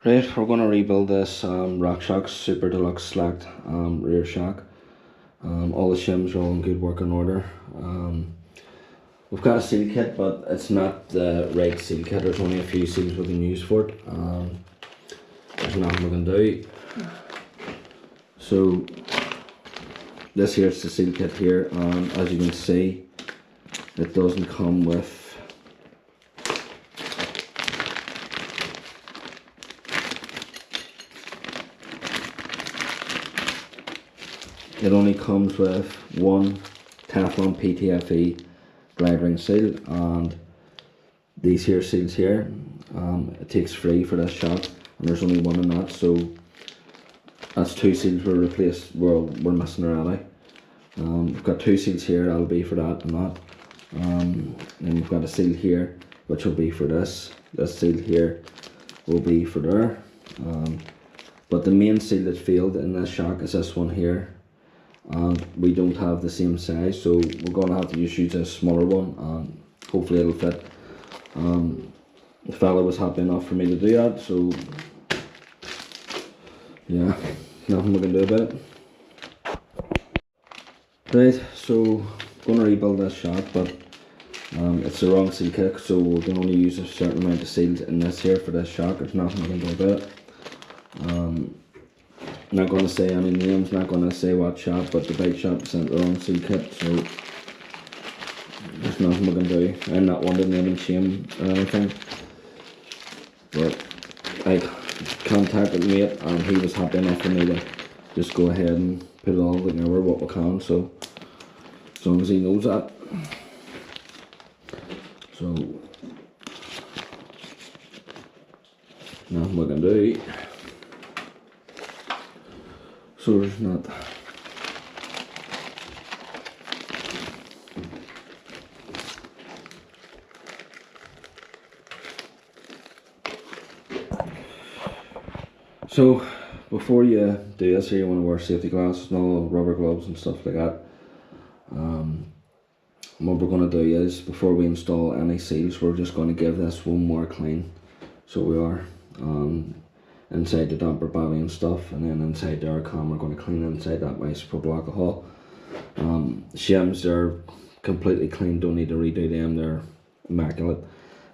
Right, we're going to rebuild this RockShox Super Deluxe Select rear shock. All the shims are all in good working order. We've got a seal kit, but it's not the right seal kit. There's only a few seals we can use for it. There's nothing we can do. So this here's the seal kit here, and as you can see, it doesn't come with it only comes with one Teflon PTFE glide ring seal and these here seals here. It takes free for this shock, and there's only one in that, so that's two seals we're missing already. We've got two seals here, that'll be for that and that. Then we've got a seal here which will be for this. This seal here will be for there. But the main seal that failed in this shock is this one here, and we don't have the same size, so we're going to have to just use a smaller one and hopefully it'll fit. The fella was happy enough for me to do that, so yeah, nothing we can do about it. Right, so going to rebuild this shock, but it's the wrong seal kit, so we can only use a certain amount of seals in this here for this shock. There's nothing we can do about it. Not going to say any names, not going to say what shop, but the bike shop sent the wrong seal kit, so there's nothing we can do. I'm not one to name and shame or anything, but I contacted mate and he was happy enough for me to just go ahead and put it all together what we can, so as long as he knows that. So nothing we can do. So there's not. So before you do this here, you want to wear safety glasses and all rubber gloves and stuff like that. What we're going to do is, before we install any seals, we're just going to give this one more clean. So we are inside the damper body and stuff, and then inside the aircon we're going to clean inside that by isopropyl alcohol. Shims are completely clean, don't need to redo them, they're immaculate,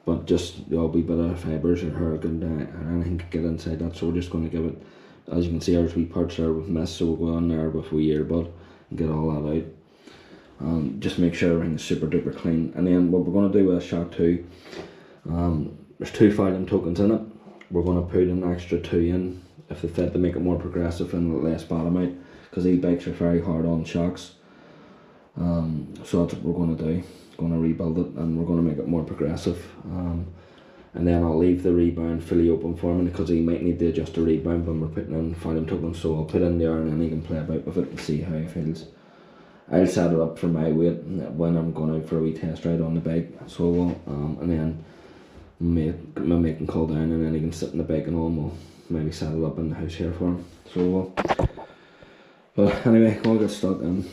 but just the odd wee bit of fibres or hair or anything could get inside that, so we're just going to give it, as you can see there's wee parts there with mist, so we'll go in there with a wee earbud and get all that out. Just make sure everything's super duper clean. And then what we're going to do with shock 2, there's 2 filing tokens in it. We're going to put an extra 2 in if they fit, to make it more progressive and less bottom out, because these bikes are very hard on shocks. So that's what we're going to do. Going to rebuild it and we're going to make it more progressive. And then I'll leave the rebound fully open for him, because he might need to adjust the rebound when we're putting in filing tokens, so I'll put in there and then he can play about with it and see how he feels. I'll set it up for my weight when I'm going out for a wee test ride on the bike, so I will, and then my mate can call down and then he can sit in the bike and all, and we'll maybe set it up in the house here for him, so we will. But anyway, I'll get stuck in.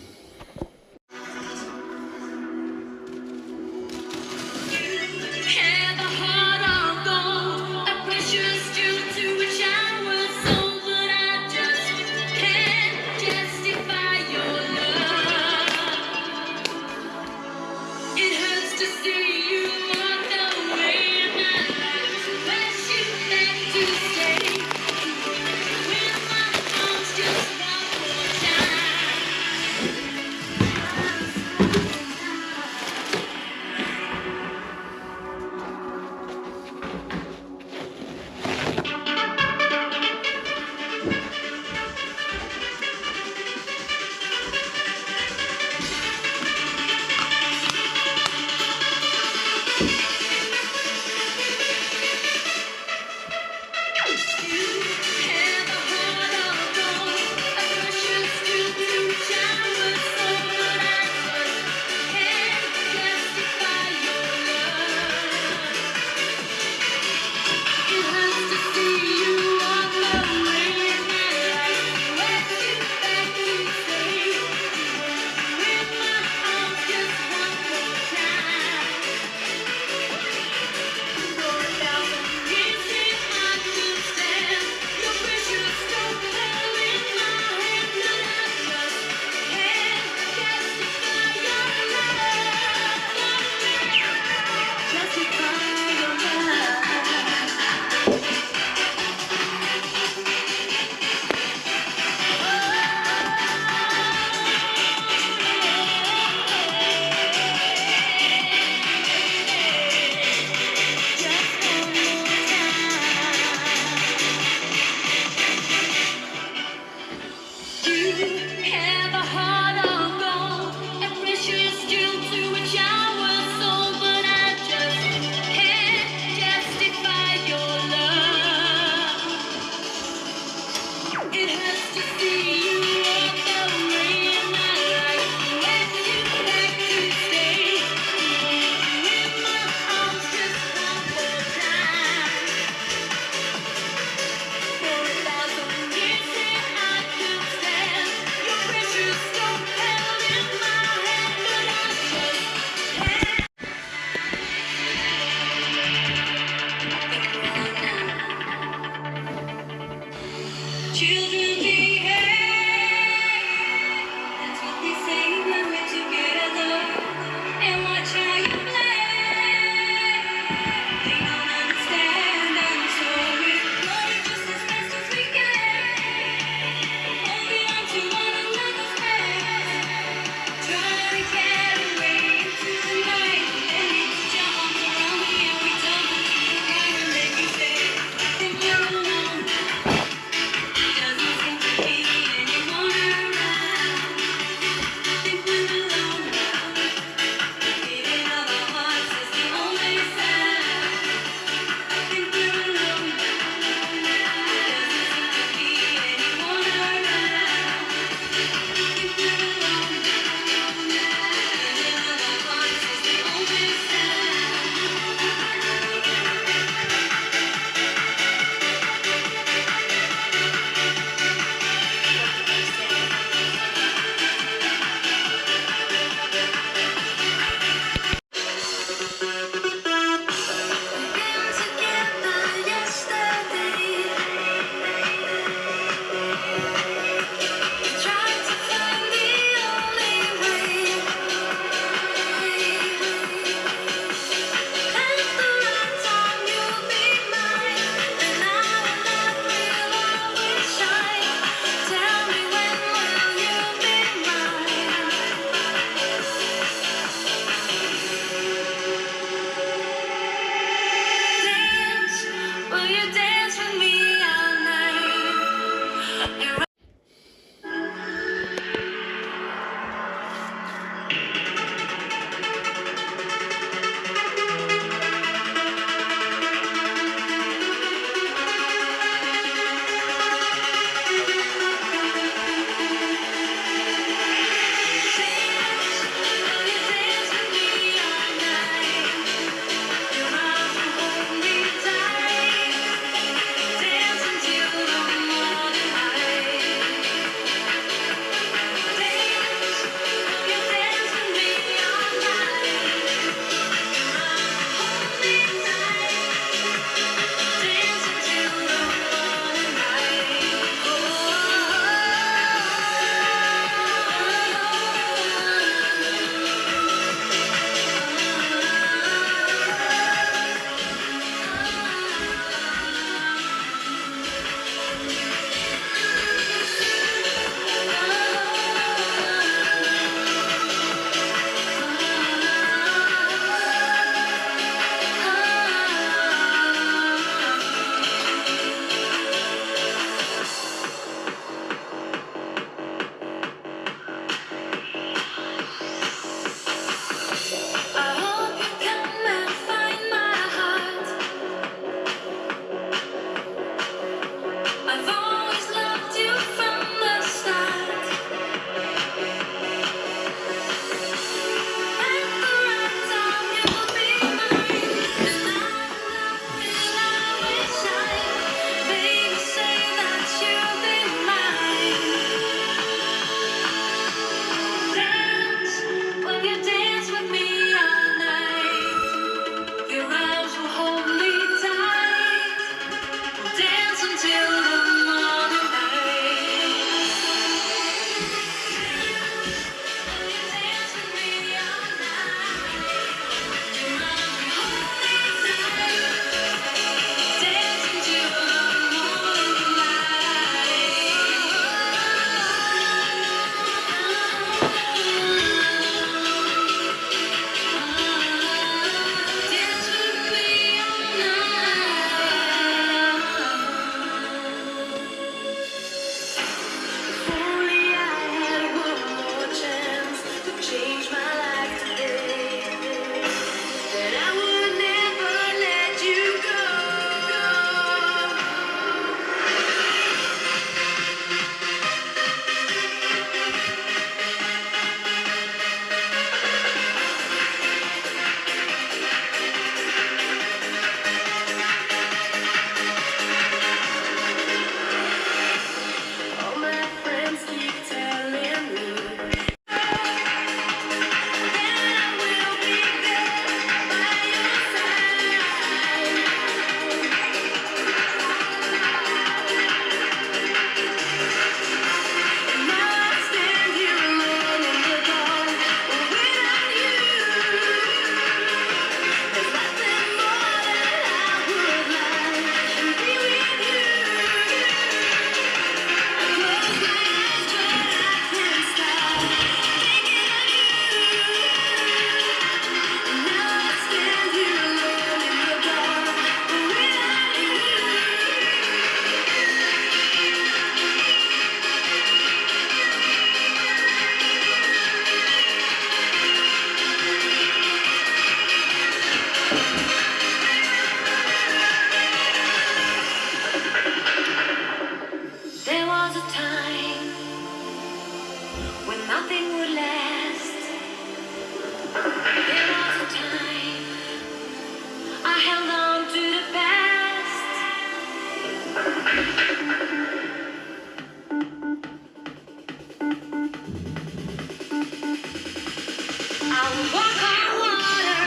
would walk on water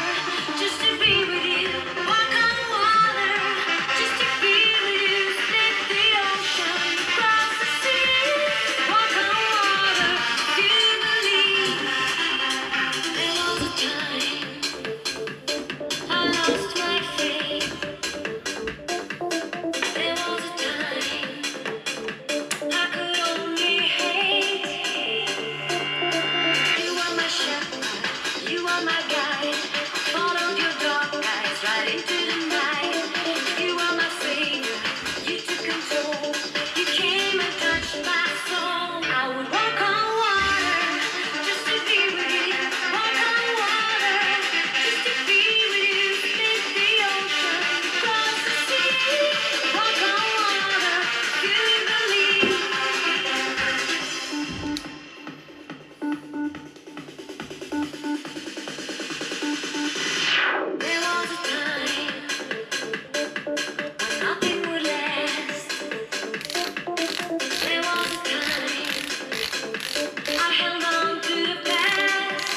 just to be with you. Walk on water just to be with you. Split the ocean, cross the sea. Walk on water, do you believe? There was a time I lost my faith. There was a time I could only hate. You are my shepherd, you are my guide. I followed your dark eyes right into the night. You are my savior, you took control. You came and touched my soul. I would walk on water just to be with you. Walk on water just to be with you. Split the ocean, cross the sea. Walk on water, do you believe? There was a time when nothing would last. There was a time I held on to the past.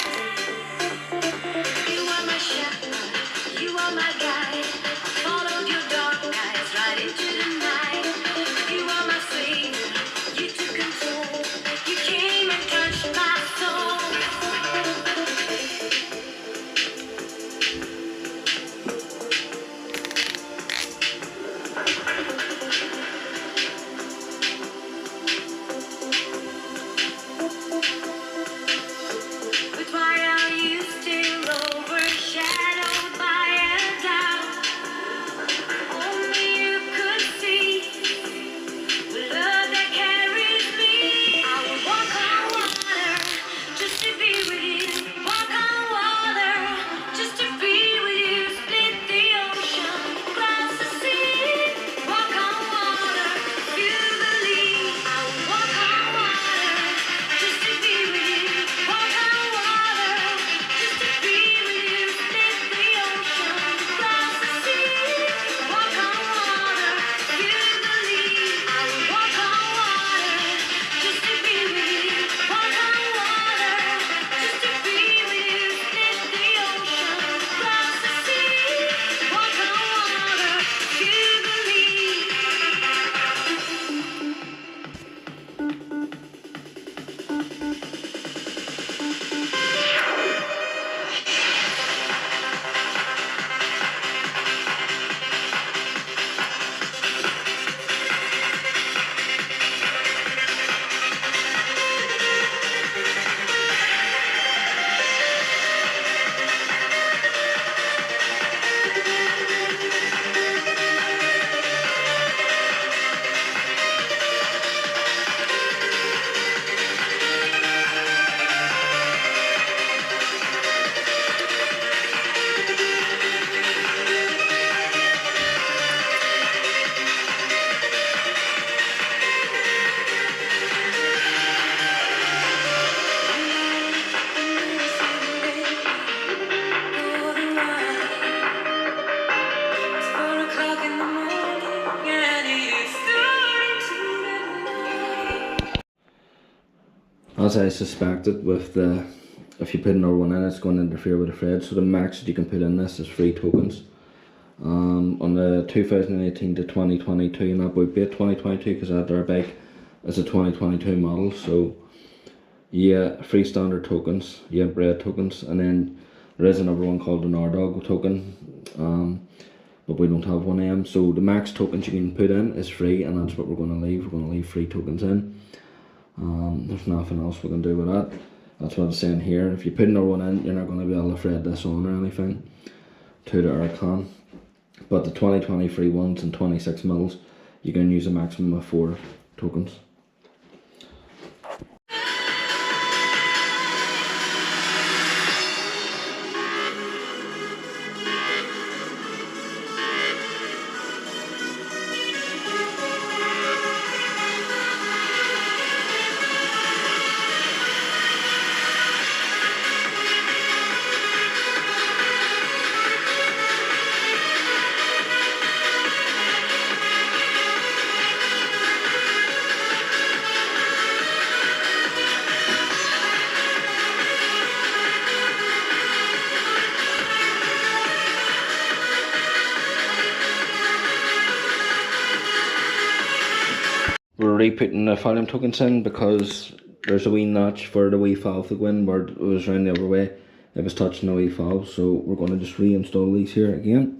You are my shepherd, you are my guide. I followed your dark eyes right into the night. You are my savior, you took control. You came and touched my soul. But why are you still overshadowed by a doubt? Only you could see the love that carries me. I would walk on water just to be with you. Walk on water just to be with you. Split the ocean, cross the sea. Walk on water, you believe. I would walk on water just to be with you. Walk on water just to be with you. Split the ocean, cross the sea. Walk on water, you believe. I would walk on water just to be with you. Walk on water just to be with you. Split the ocean, cross the sea. Walk on water, you believe. It's 4 o'clock in the morning and it's starting to midnight. As I suspected, with the if you put another one in, it's going to interfere with the thread. So the max that you can put in this is 3 tokens. On the 2018 to 2022, and that would be a 2022 because that their bike is a 2022 model. So yeah, 3 standard tokens, yeah, bread tokens, and then there is another one called an R-Dog token, but we don't have one of them. So the max tokens you can put in is 3, and that's what we're going to leave. We're going to leave 3 tokens in. There's nothing else we can do with that. That's what I'm saying here. If you put another one in, you're not going to be able to thread this on or anything to the aircon. But the 2023 ones and 26 mils, you can use a maximum of 4 tokens. re-putting the volume tokens in because there's a wee notch for the wee valve to go in where it was round the other way. It was touching the wee valve, so we're going to just reinstall these here again.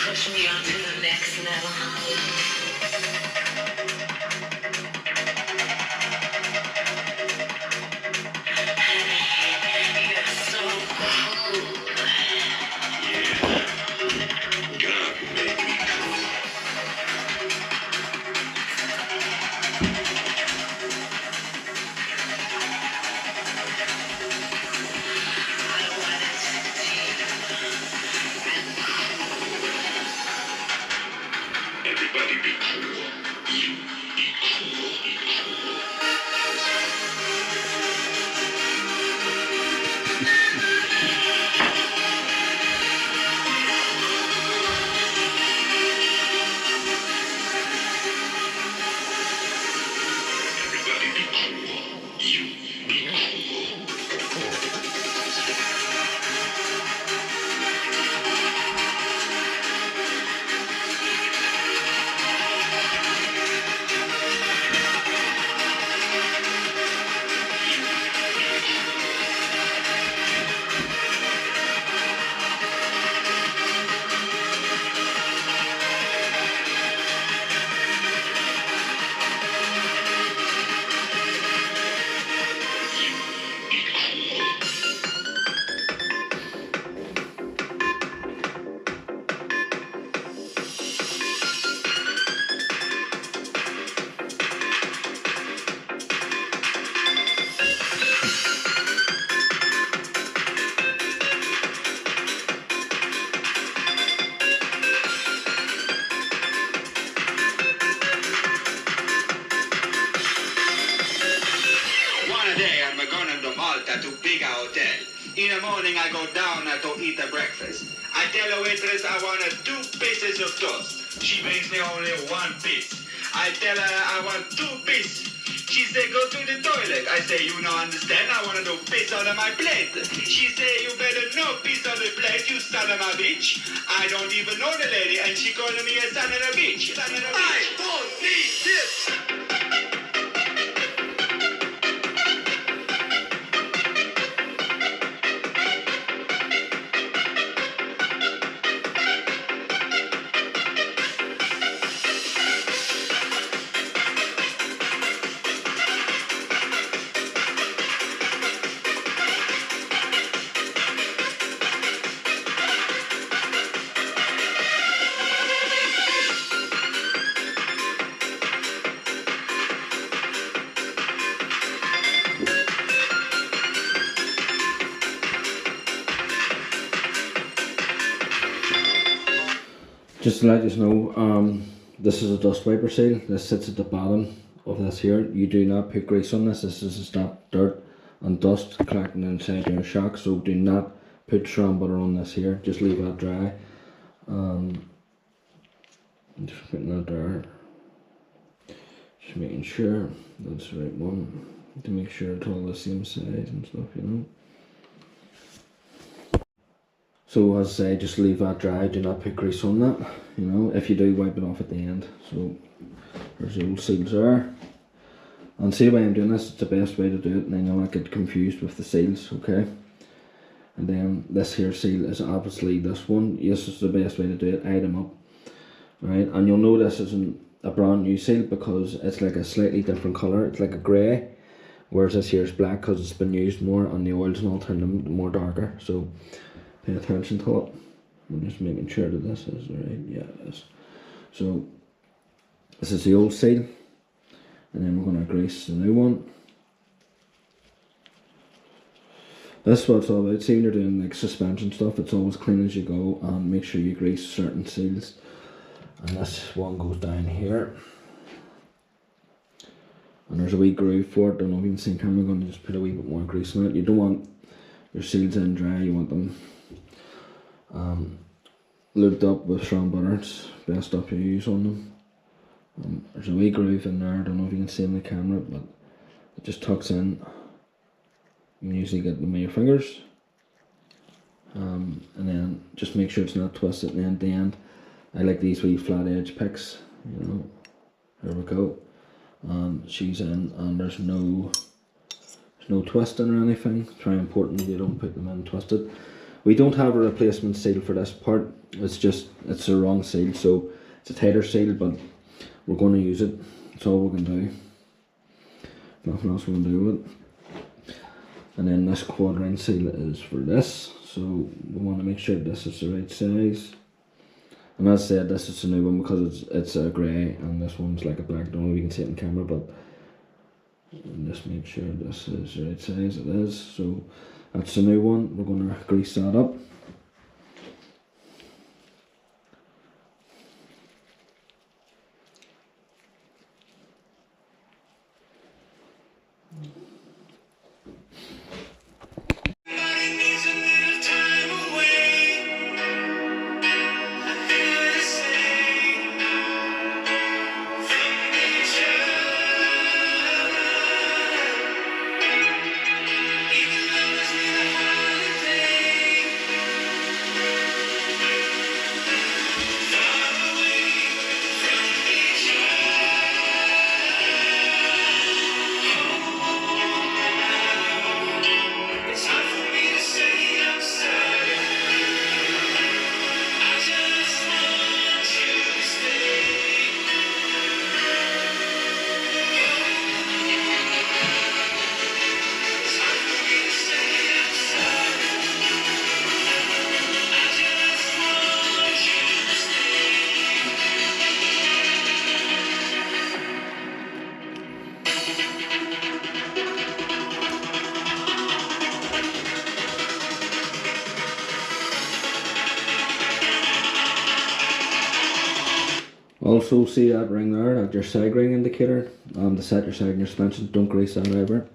Push me on to the next level. You're so cool. God made me cool. I want it deep and cool. Everybody be cool. You be cool. Be cool. Everybody be cool. You be cool. One day I'm going to Malta to big hotel. In the morning I go down to eat a breakfast. tell the waitress I want 2 pieces of toast. She brings me only 1 piece. I tell her I want 2 pieces. She say go to the toilet. I say you don't understand. I want to piss on my plate. She say you better no piss on the plate. You son of a bitch. I don't even know the lady, and she calling me a son of a bitch. Son of a bitch. I don't need this. Just to let you know, this is a dust wiper seal. This sits at the bottom of this here. You do not put grease on this. This is to stop dirt and dust collecting inside your shock. So do not put shram butter on this here. Just leave that dry. Just putting that there. Just making sure that's the right one. To make sure it's all the same size and stuff, you know. So as I say, just leave that dry, do not put grease on that, you know. If you do, wipe it off at the end. So there's the old seals there. And see the way I'm doing this, it's the best way to do it, and then you'll not get confused with the seals, okay. And then this here seal is obviously this one. This is the best way to do it, eye them up. Right, and you'll know this isn't a brand new seal because it's like a slightly different colour. It's like a grey, whereas this here is black because it's been used more, and the oils and all turn them more darker. So pay attention to it. I'm just making sure that this is right. Yeah, it is. So this is the old seal, and then we're going to grease the new one. This is what it's all about. See, when you're doing like suspension stuff, it's always clean as you go, and make sure you grease certain seals. And this one goes down here, and there's a wee groove for it. Don't know if you can see in camera. I'm going to just put a wee bit more grease on it. You don't want your seals in dry. You want them lubed up with shram butter. It's best stuff you use on them. There's a wee groove in there. I don't know if you can see in the camera, but it just tucks in. You can usually get them with your fingers, and then just make sure it's not twisted. And then at the end, I like these wee flat edge picks. You know, there we go. She's in, and there's no twisting or anything. It's very important you don't put them in twisted. We don't have a replacement seal for this part. It's the wrong seal, so it's a tighter seal, but we're going to use it. That's all we can do. Nothing else we can do with it. And then this quadrant seal is for this, so we want to make sure this is the right size. And as I said, this is a new one because it's a grey, and this one's like a black. I don't know if you can see it in camera, but just make sure this is the right size. It is. So that's the new one. We're going to grease that up. Also see that ring there, that's your sag ring indicator. To set your sag in your suspension, don't grease that ever.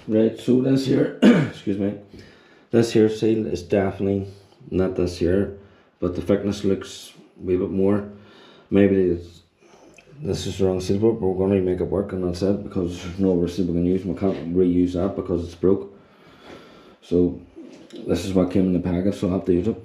Right, so this here, excuse me, this here seal is definitely not this here, but the thickness looks a wee bit more. Maybe this is the wrong seal, but we're going to make it work, and that's it, because there's no other seal we can use. We can't reuse that because it's broke. So this is what came in the package, so I'll have to use it.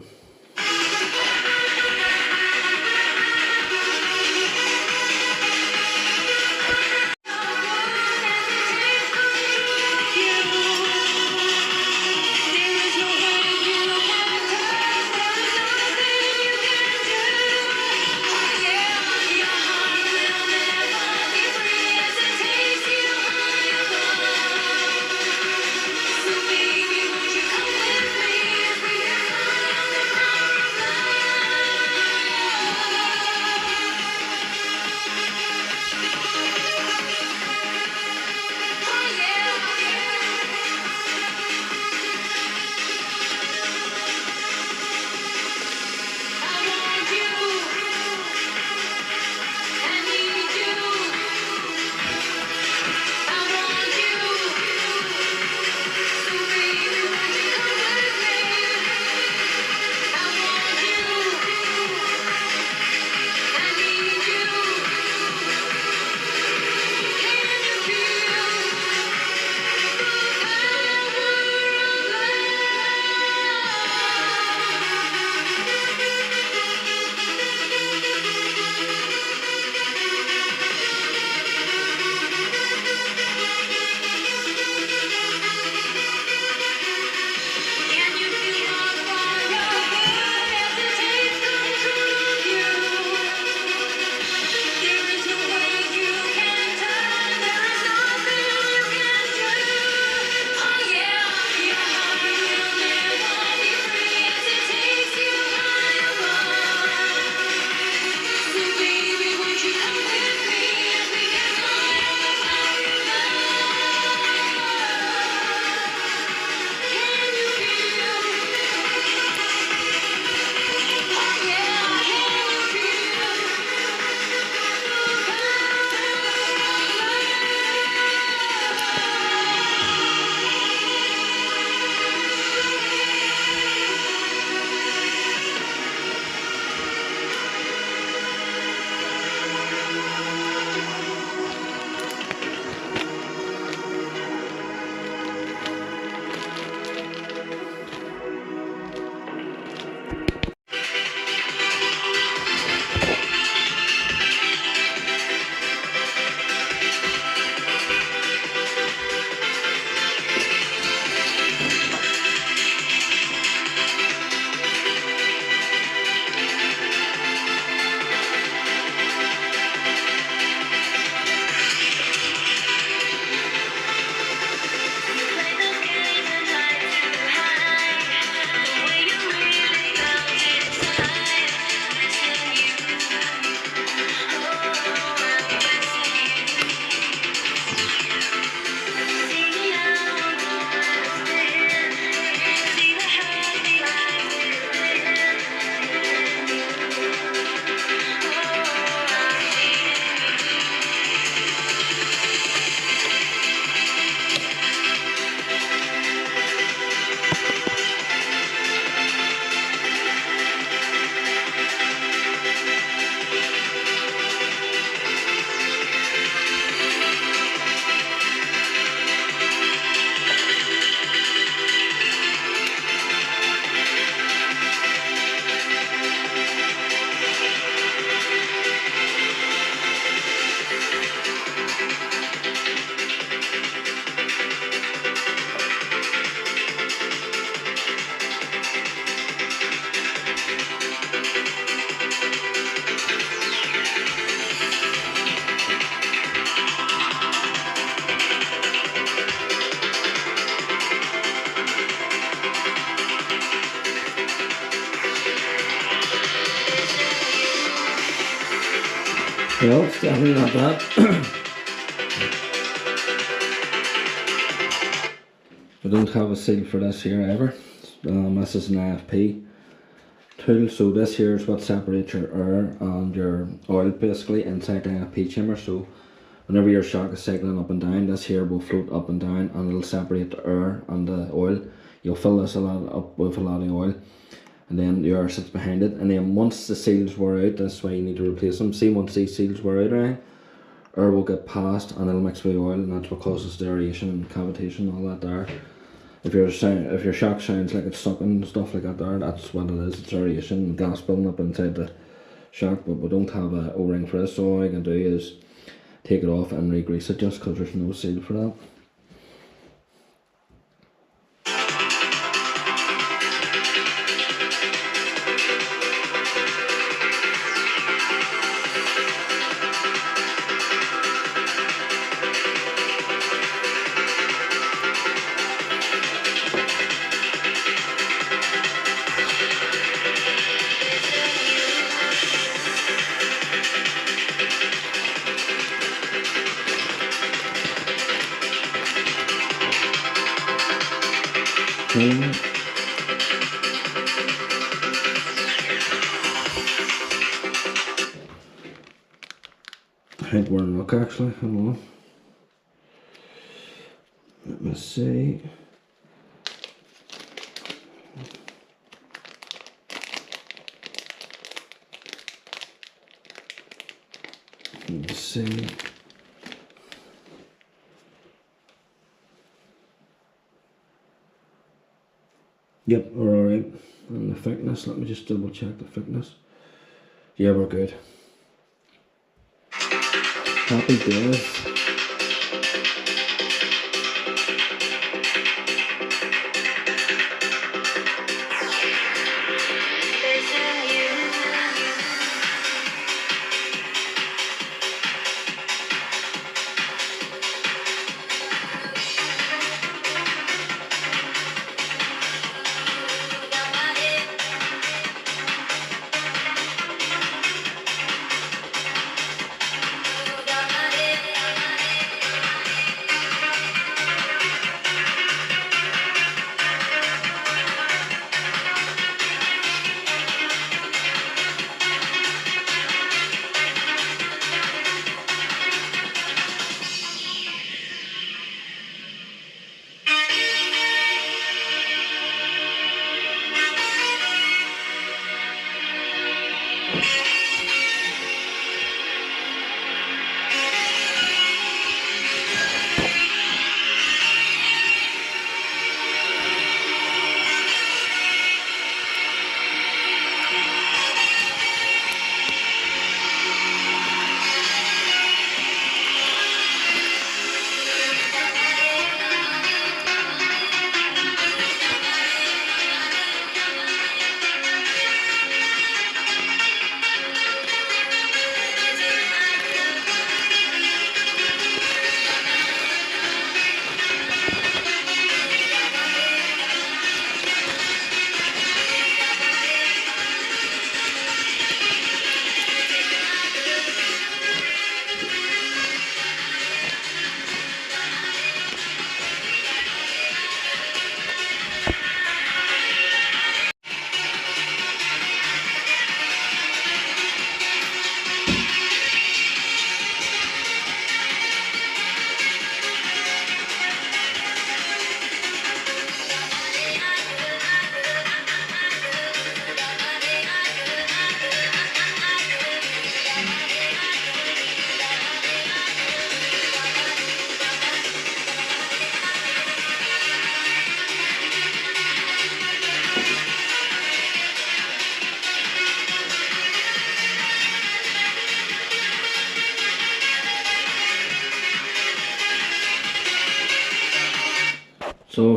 No, it's definitely not that. We don't have a seal for this here ever. This is an AFP tool, so this here is what separates your air and your oil basically inside the AFP chamber. So whenever your shock is cycling up and down, this here will float up and down, and it'll separate the air and the oil. You'll fill this up with a lot of oil, and then the air sits behind it. And then once the seals wear out, that's why you need to replace them. See, once these seals wear out, right, air will get past and it'll mix with the oil, and that's what causes the aeration and cavitation and all that there. If your shock sounds like it's stuck and stuff like that there, that's what it is. It's aeration and gas building up inside the shock. But we don't have a O-ring for this, so all I can do is take it off and re-grease it, just because there's no seal for that. I think we're in luck actually. Hold on. Let me see. Let me see. Yep, we're alright. And the thickness, let me just double check the thickness. Yeah, we're good. Happy days.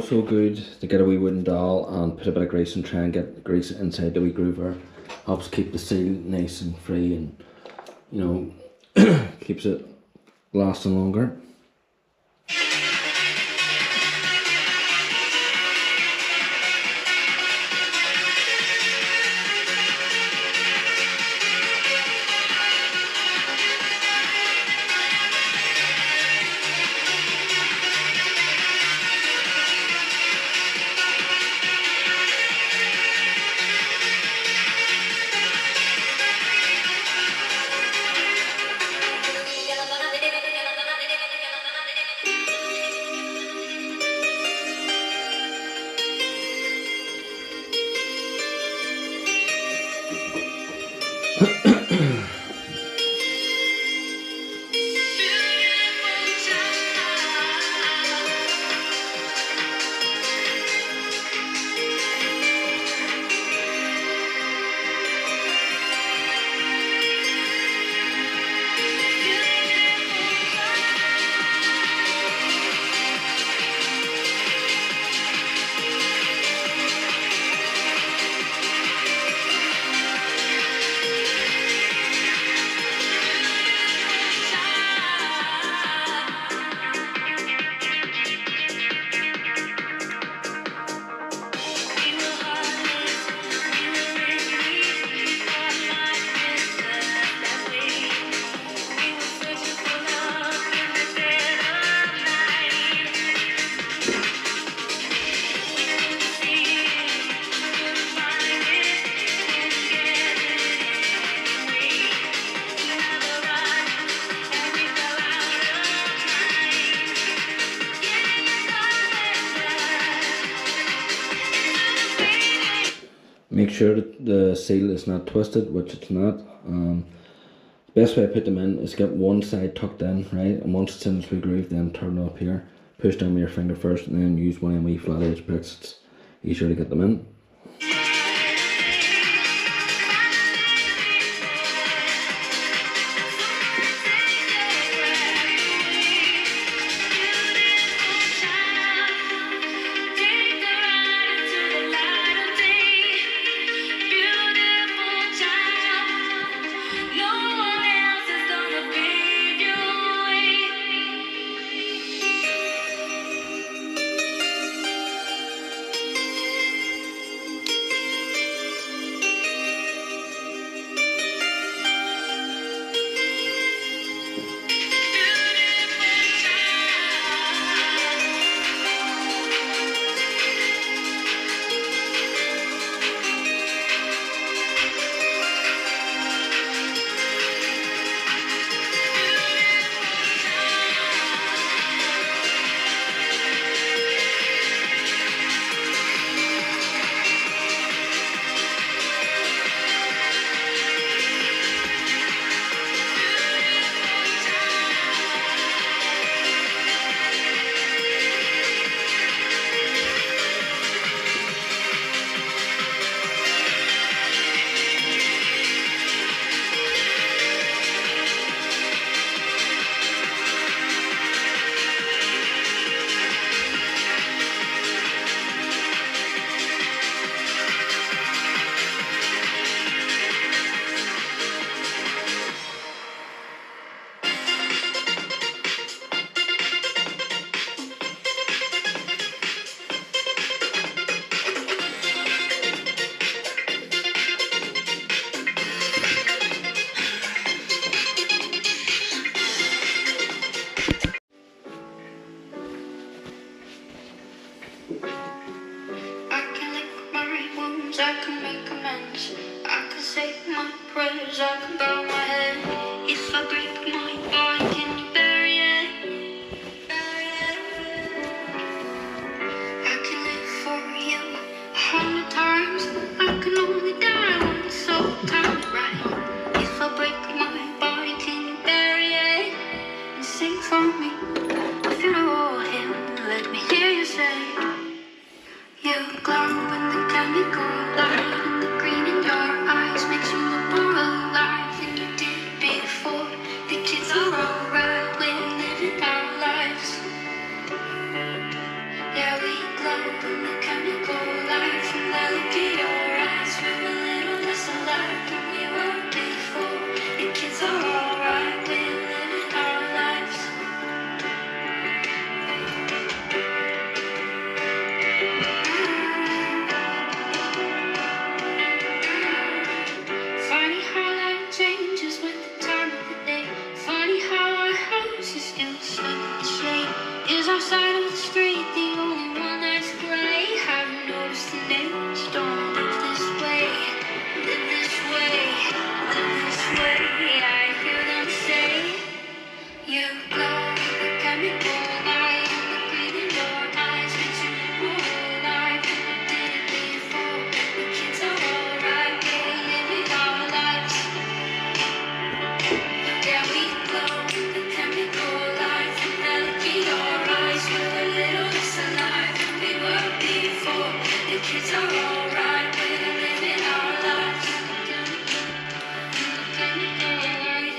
So good to get a wee wooden dowel and put a bit of grease and try and get grease inside the wee groover. Helps keep the seal nice and free, and you know, keeps it lasting longer. Make sure that the seal is not twisted, which it's not. Best way to put them in is get one side tucked in, right? And once it's in the screw groove, then turn it up here. Push down with your finger first, and then use one of them wee flat edge picks. It's easier to get them in. I can lick my wounds, I can make amends. I can say my prayers, I can bow my head. If I break my body, can you bury it? I can live for you 100 times. I can only die once, so time it right. If I break my body, can you bury it? And sing for me a funeral hymn. Let me hear you say. You glow in the chemical light, and the green in your eyes makes you look more alive than you did before. The kids are alright, we're living our lives. Yeah, we glow in the chemical light, from the look in your eyes, we're a little less alive than we were before. The kids are alright, we're living our lives. Funny how life changes with the time of the day. Funny how our house is still stuck in the shade. Is our side of the street the only one that's gray? Have you noticed the neighbors don't live this way? Live this way, live this way. I hear them say, you glow with the chemical light, and the green in your eyes makes you look more alive than you did before. The kids are alright, we're living our lives. Yeah, we glow with the chemical light, from the look in your eyes, we're a little less alive than we were before. The kids are alright, we're living our lives.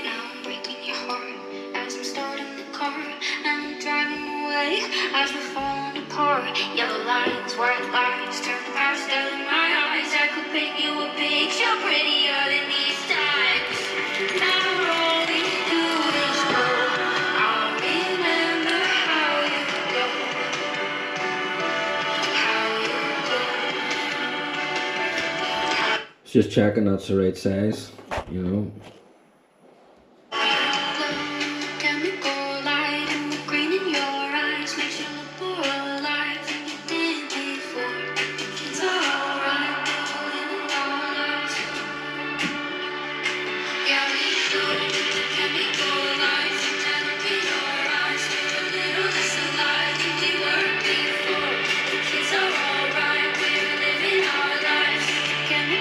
Now I'm breaking your heart as I'm starting the car and I'm driving away as we're falling apart. Yellow lines, white lines, turn past out of my eyes. I could paint you a picture prettier than these times. Now all we do is go. I'll remember how you go, how you go. Just checking that's the right size, you know. Chemical light, and the green in your eyes makes you look more alive than you did before. It's alright, we're living our lives. Yeah, we go with the chemical light, and the look in your eyes, we're a little less alive than we were before. The kids are alright, we're living our lives. Chemical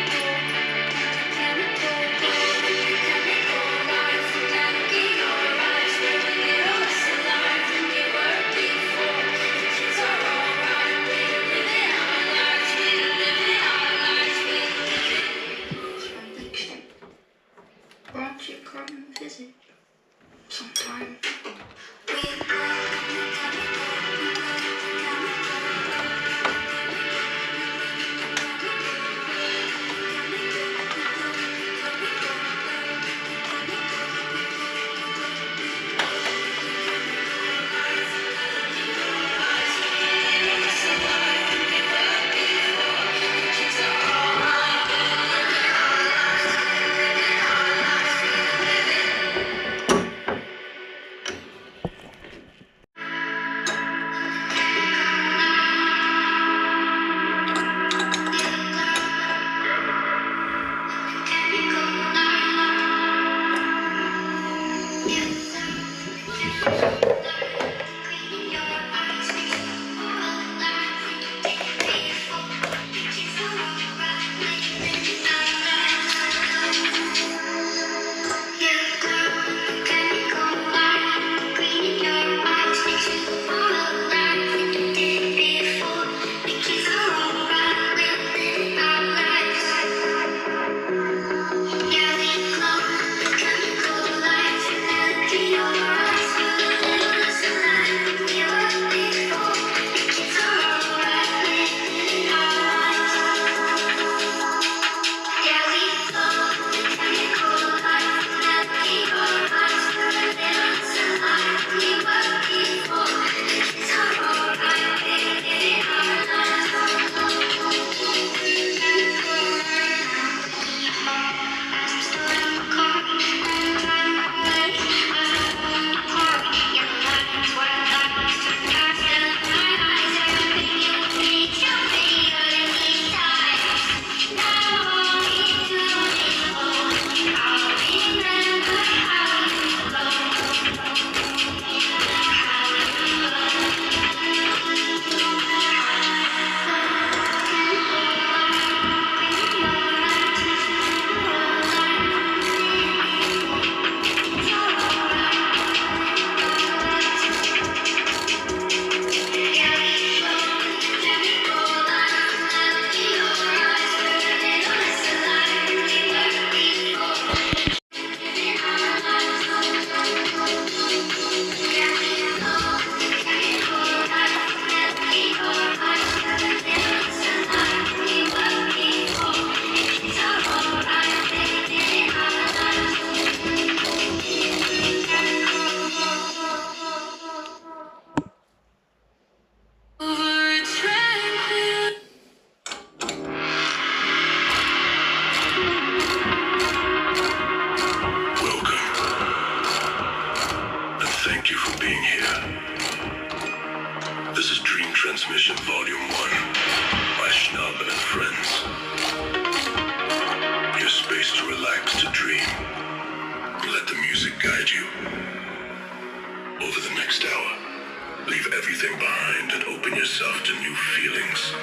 Leave everything behind and open yourself to new feelings.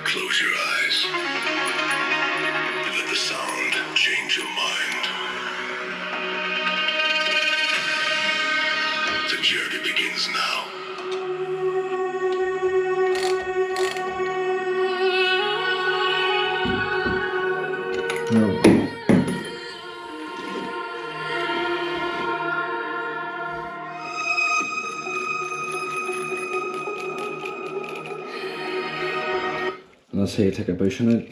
Close your eyes. Let the sound change your mind. The journey begins now. No. Let's say you take a bush in it.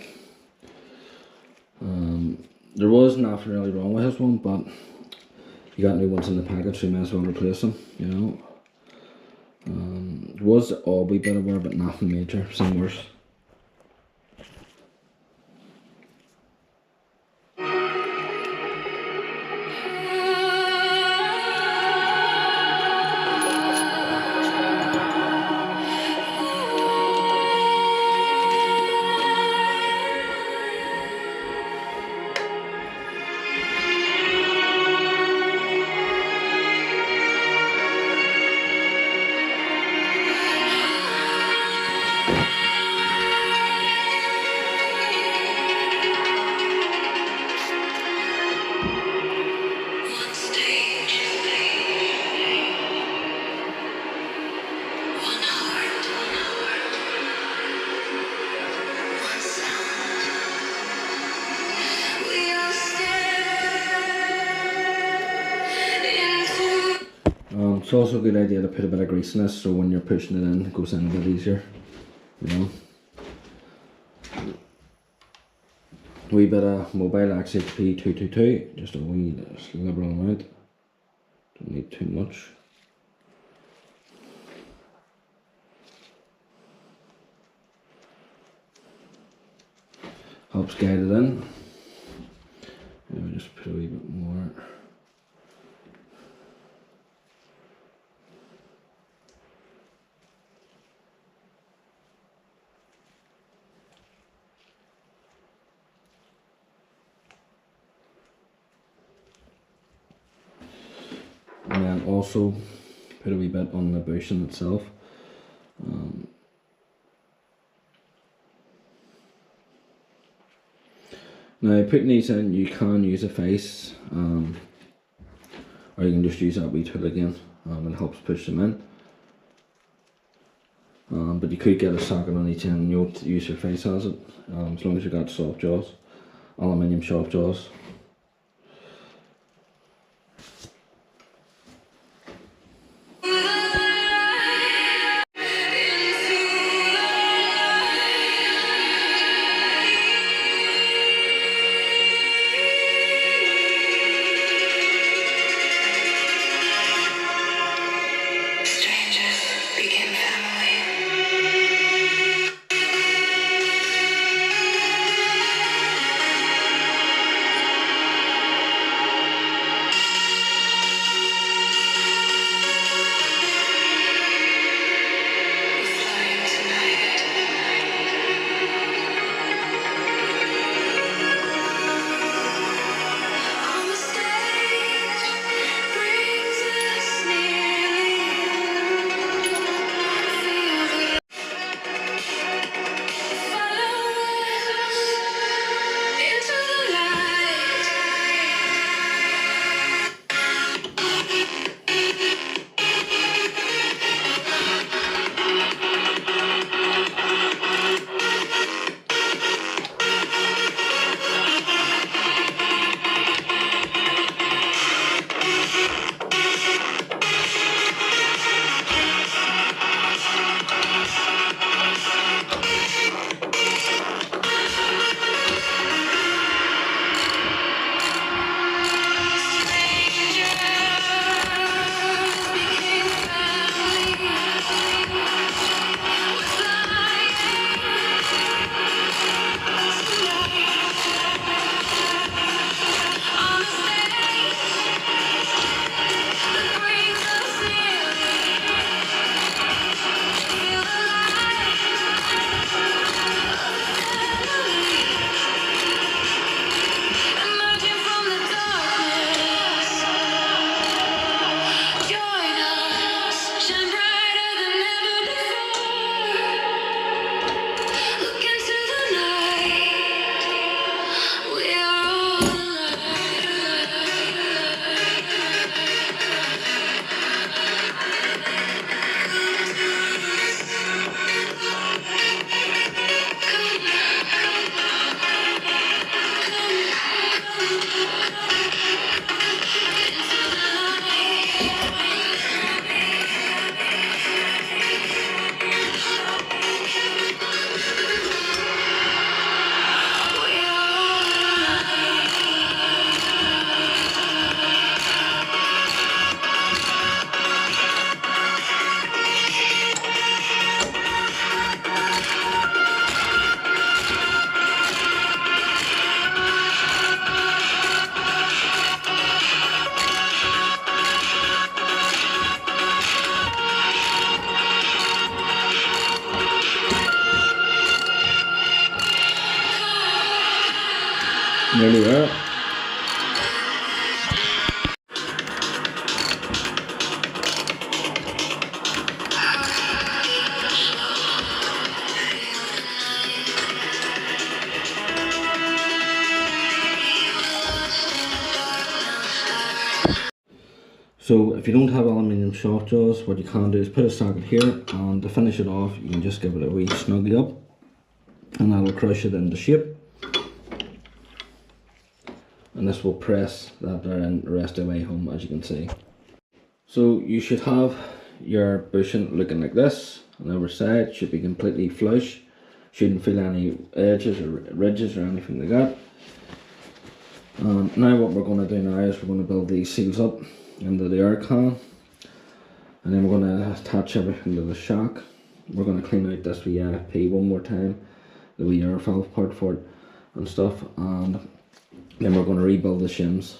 There was nothing really wrong with this one, but you got new ones in the package, so you may as well replace them, you know. There was a wee bit of wear, but nothing major, some worse. One stage, one heart, one sound. We all step into. It's also a good idea to put a bit of grease in this, so when you're pushing it in, it goes in a bit easier, you know. A wee bit of mobile XHP 222, just a wee liberal amount, don't need too much. Helps guide it in. Maybe just put a wee bit more. And then also put a wee bit on the bushing itself. Now putting these in, you can use a face, or you can just use that wee tool again, it helps push them in. But you could get a socket on each end and you'll use your face as it, as long as you've got soft jaws, aluminium sharp jaws. Strangers became family. Nearly there. So if you don't have aluminium shot jaws, what you can do is put a socket here, and to finish it off you can just give it a wee snuggie up and that'll crush it into shape, and this will press that there in the rest of the way home, as you can see. So you should have your bushing looking like this, on the other side should be completely flush, shouldn't feel any edges or ridges or anything like that. Now what we're going to do now is we're going to build these seals up into the air can, and then we're going to attach everything to the shock. We're going to clean out this wee IFP one more time, the wee air valve part for it and stuff, and then we're going to rebuild the shims.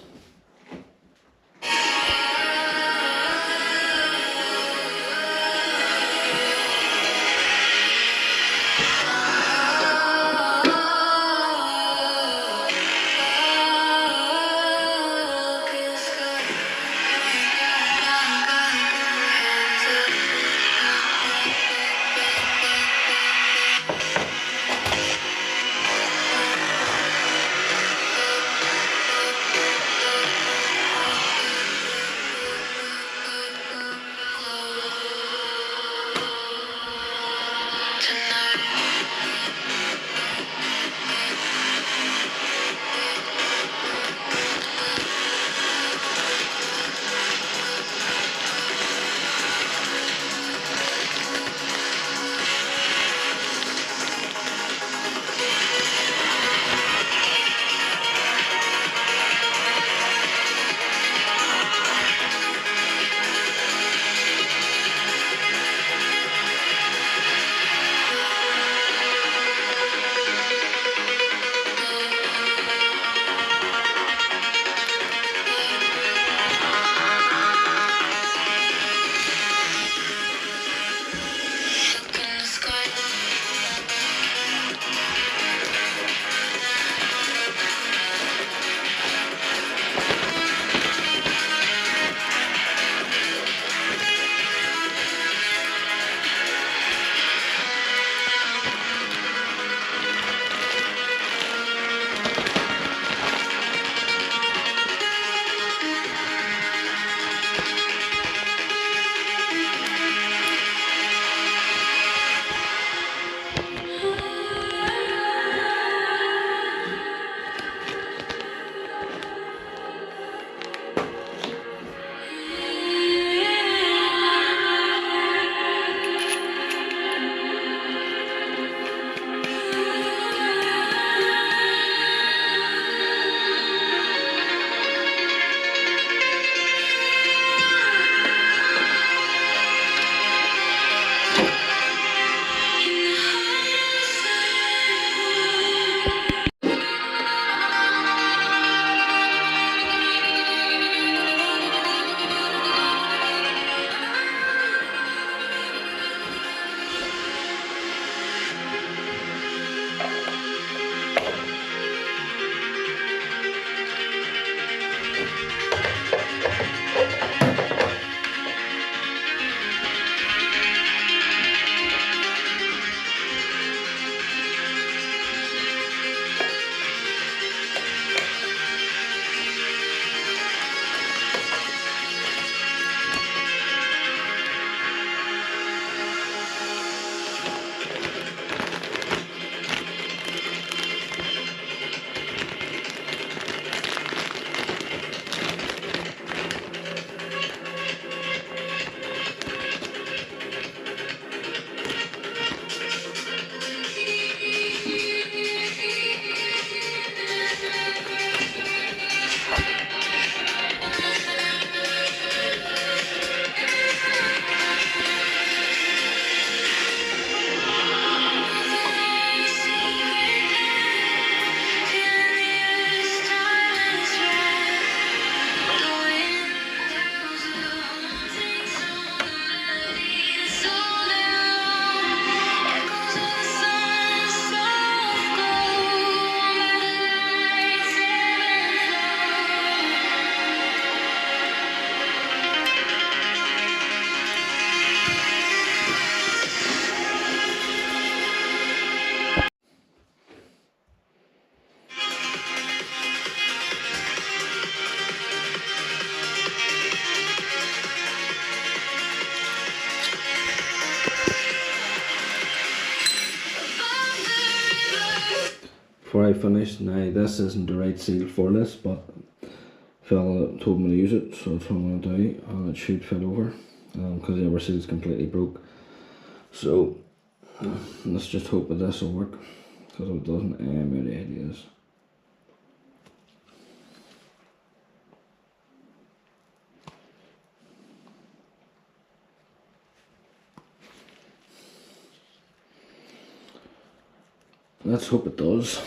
before I finish. Now this isn't the right seal for this, but fella told me to use it, so that's what I'm going to do, and it should fit over, because the other seal's completely broke. So let's just hope that this will work, because if it doesn't, I'm out of ideas. Let's hope it does.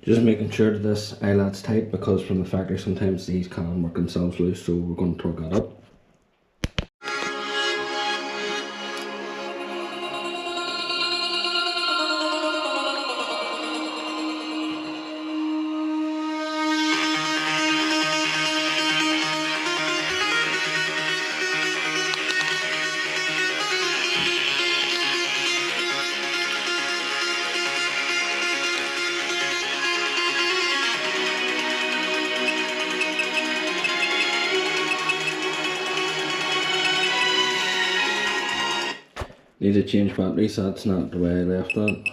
Just making sure that this eyelet's tight, because from the factory sometimes these can work themselves loose, so we're going to torque that up. Need to change batteries, that's not the way I left that.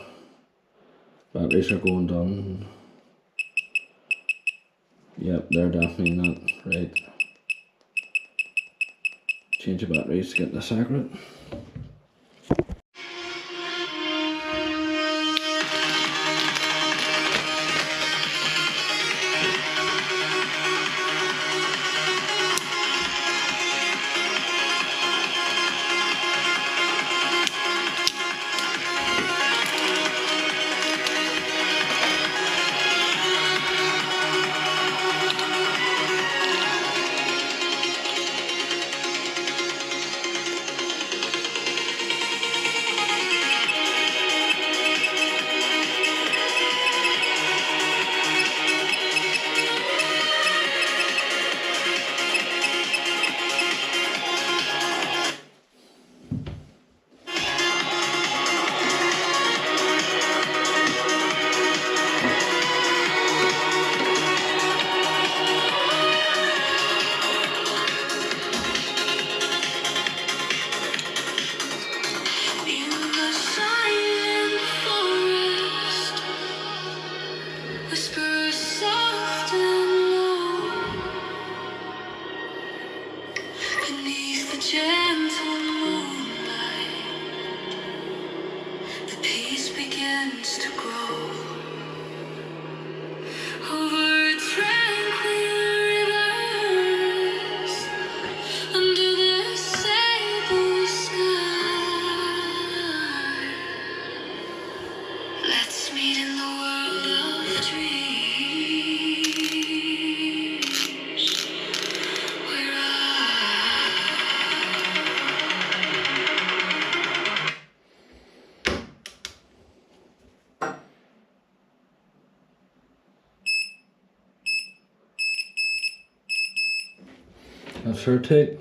Batteries are going down. Yep, they're definitely not right. Change the batteries to get this accurate. That's her tape.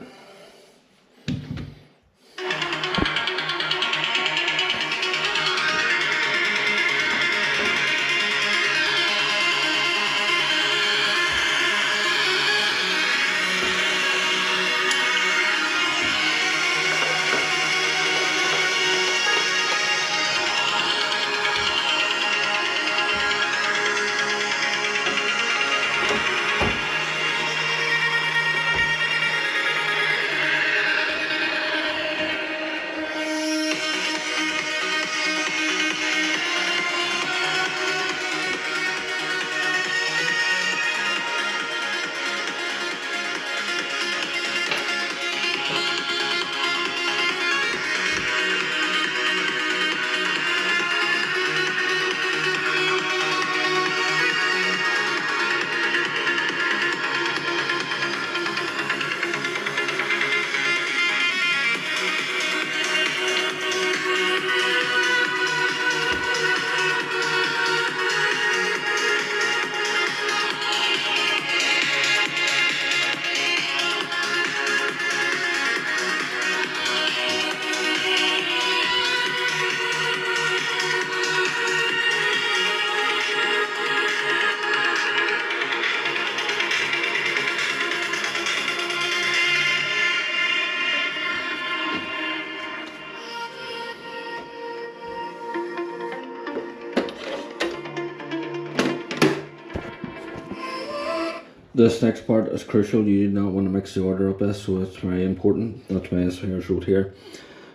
This next part is crucial. You do not want to mix the order of this, so it's very important. That's why it's here wrote here.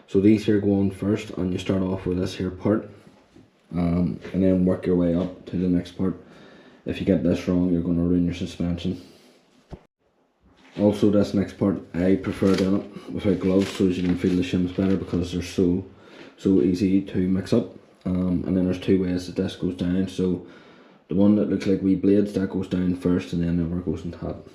So these here go on first, and you start off with this here part, and then work your way up to the next part. If you get this wrong, you're going to ruin your suspension. Also, this next part I prefer doing it without gloves, so as you can feel the shims better, because they're so easy to mix up. And then there's two ways that this goes down. So the one that looks like wee blades, that goes down first, and then it never goes on top.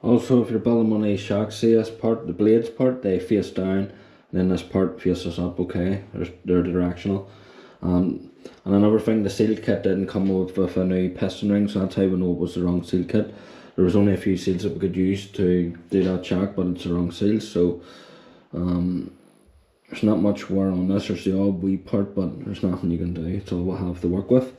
Also, if you're building one of these shocks, see this part, the blades part, they face down, and then this part faces up, okay? They're directional. And another thing, the seal kit didn't come with a new piston ring, so that's how we know it was the wrong seal kit. There was only a few seals that we could use to do that shock, but it's the wrong seal, so there's not much wear on this. There's the odd wee part, but there's nothing you can do. It's all we'll have to work with.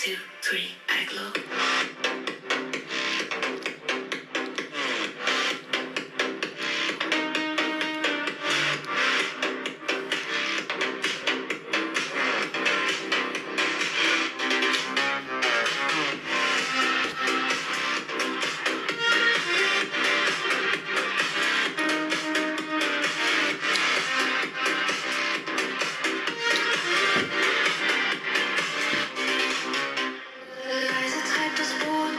2, 3, act low. The lies are typed as war.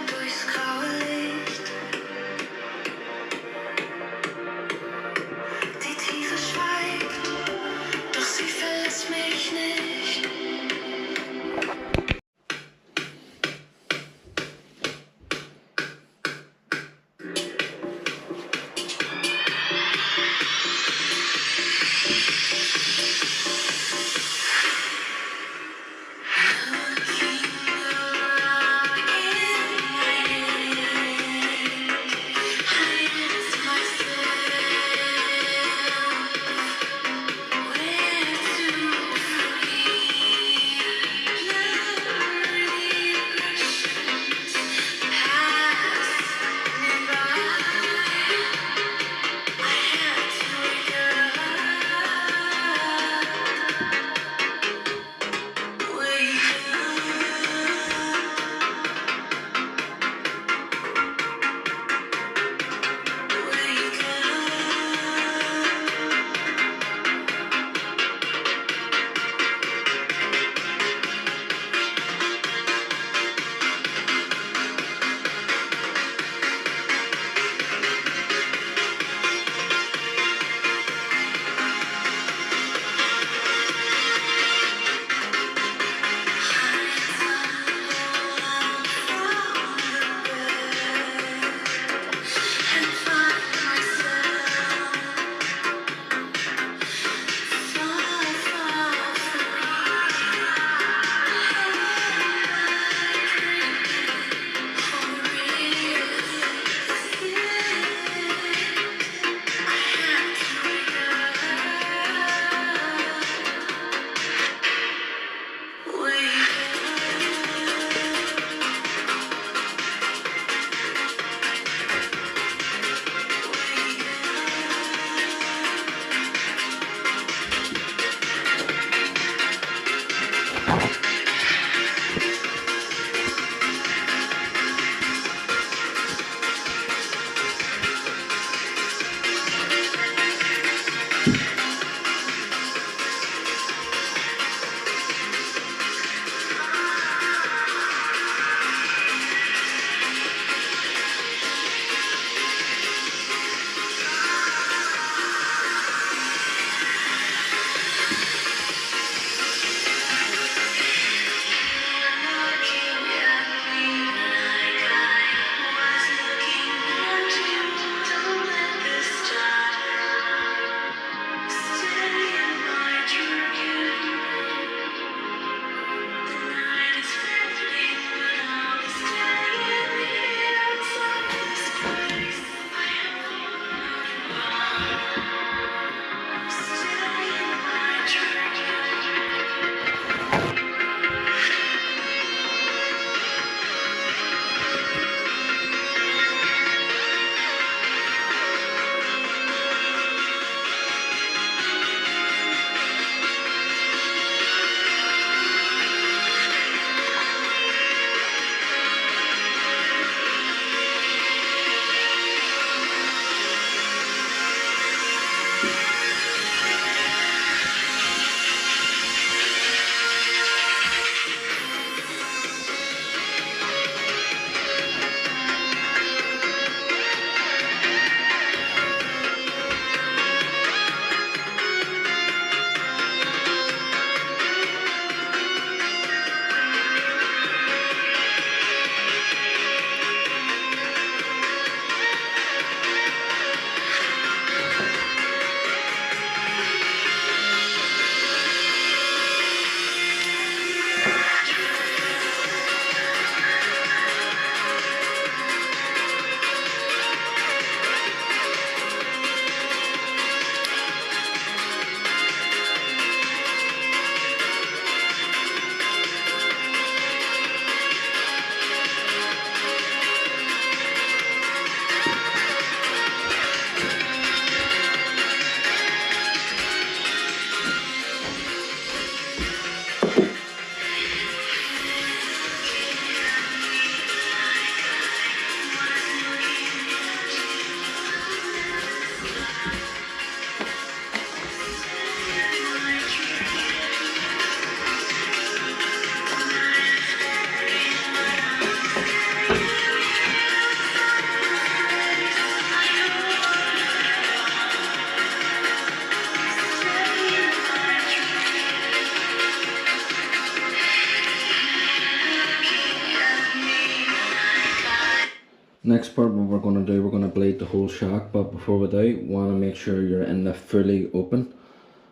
Next part, what we're going to do, we're going to bleed the whole shock, but before we do, want to make sure you're in the fully open.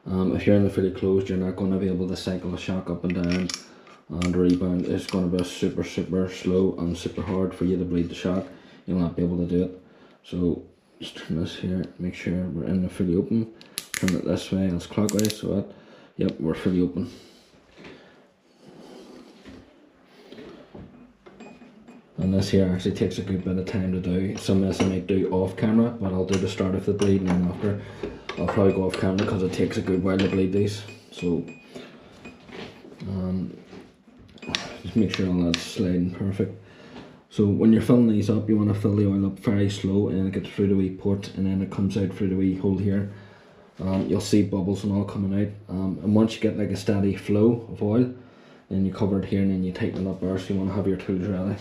If you're in the fully closed, you're not going to be able to cycle the shock up and down, and the rebound is going to be super slow and super hard for you to bleed the shock. You'll not be able to do it. So just turn this here, make sure we're in the fully open. Turn it this way as clockwise, so that, yep, we're fully open. And this here actually takes a good bit of time to do. Some of this I might do off camera, but I'll do the start of the bleed, and then after I'll probably go off camera because it takes a good while to bleed these. So just make sure all that's sliding perfect. So when you're filling these up, you want to fill the oil up very slow, and then it gets through the wee port, and then it comes out through the wee hole here. You'll see bubbles and all coming out. And once you get like a steady flow of oil, then you cover it here, and then you tighten it up there. So you want to have your tools ready.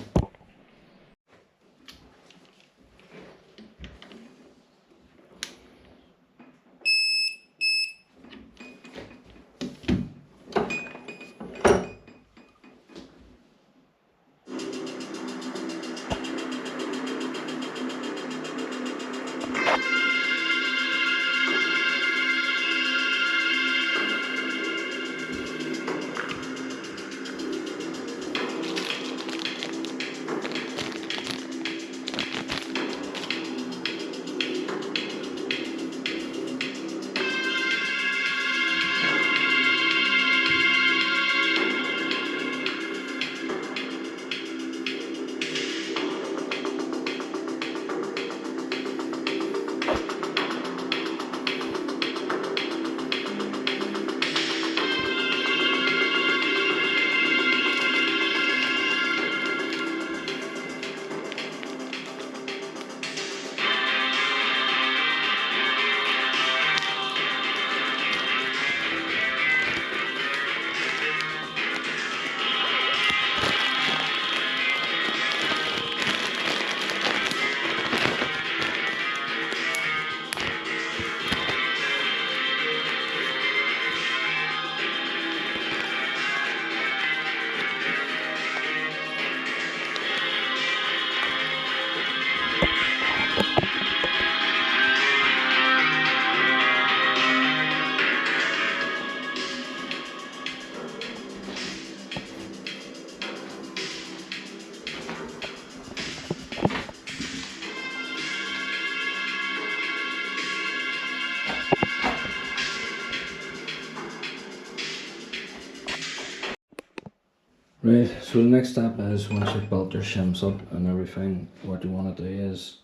Right, so the next step is once you've built your shims up and everything, what you want to do is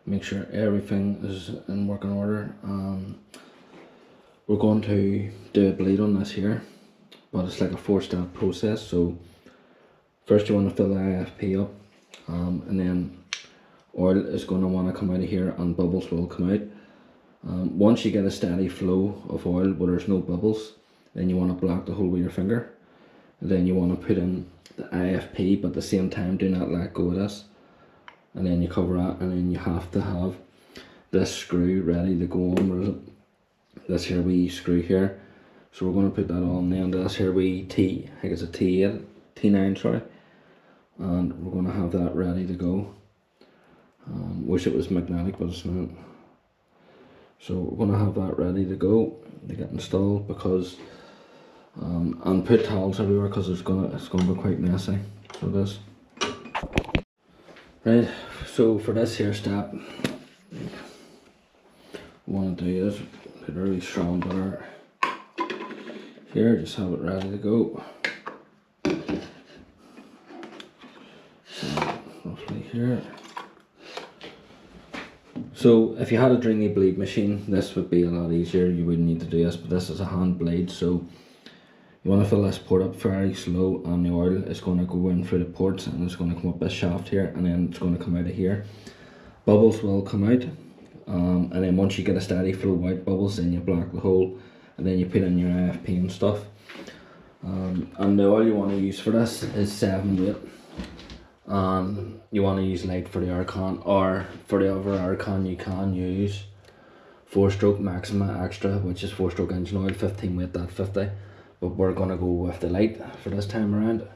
make sure everything is in working order. We're going to do a bleed on this here, but it's like a 4-step process. So first you want to fill the IFP up, and then oil is going to want to come out of here and bubbles will come out. Once you get a steady flow of oil where there's no bubbles, then you want to block the hole with your finger. And then you want to put in the IFP, but at the same time do not let go of this. And then you cover that, and then you have to have this screw ready to go on. Where is it? This here wee screw here. So we're going to put that on the end of this here wee T, I think it's a T8, T9 sorry. And we're going to have that ready to go. Wish it was magnetic, but it's not. So we're going to have that ready to go to get installed, because and put towels everywhere because it's gonna be quite messy. So this. Right, so for this here step, what we want to do is put a really strong butter here, just have it ready to go. So roughly here. So if you had a Dringy bleed machine, this would be a lot easier. You wouldn't need to do this, but this is a hand bleed, so you want to fill this port up very slow, and the oil is going to go in through the ports, and it's going to come up this shaft here, and then it's going to come out of here. Bubbles will come out, and then once you get a steady flow of white bubbles, then you block the hole, and then you put in your IFP and stuff. And the oil you want to use for this is 7 weight. You want to use light for the Archon, or for the other Archon you can use 4-stroke Maxima Extra, which is 4-stroke engine oil, 15 weight, that 50. But we're going to go with the light for this time around.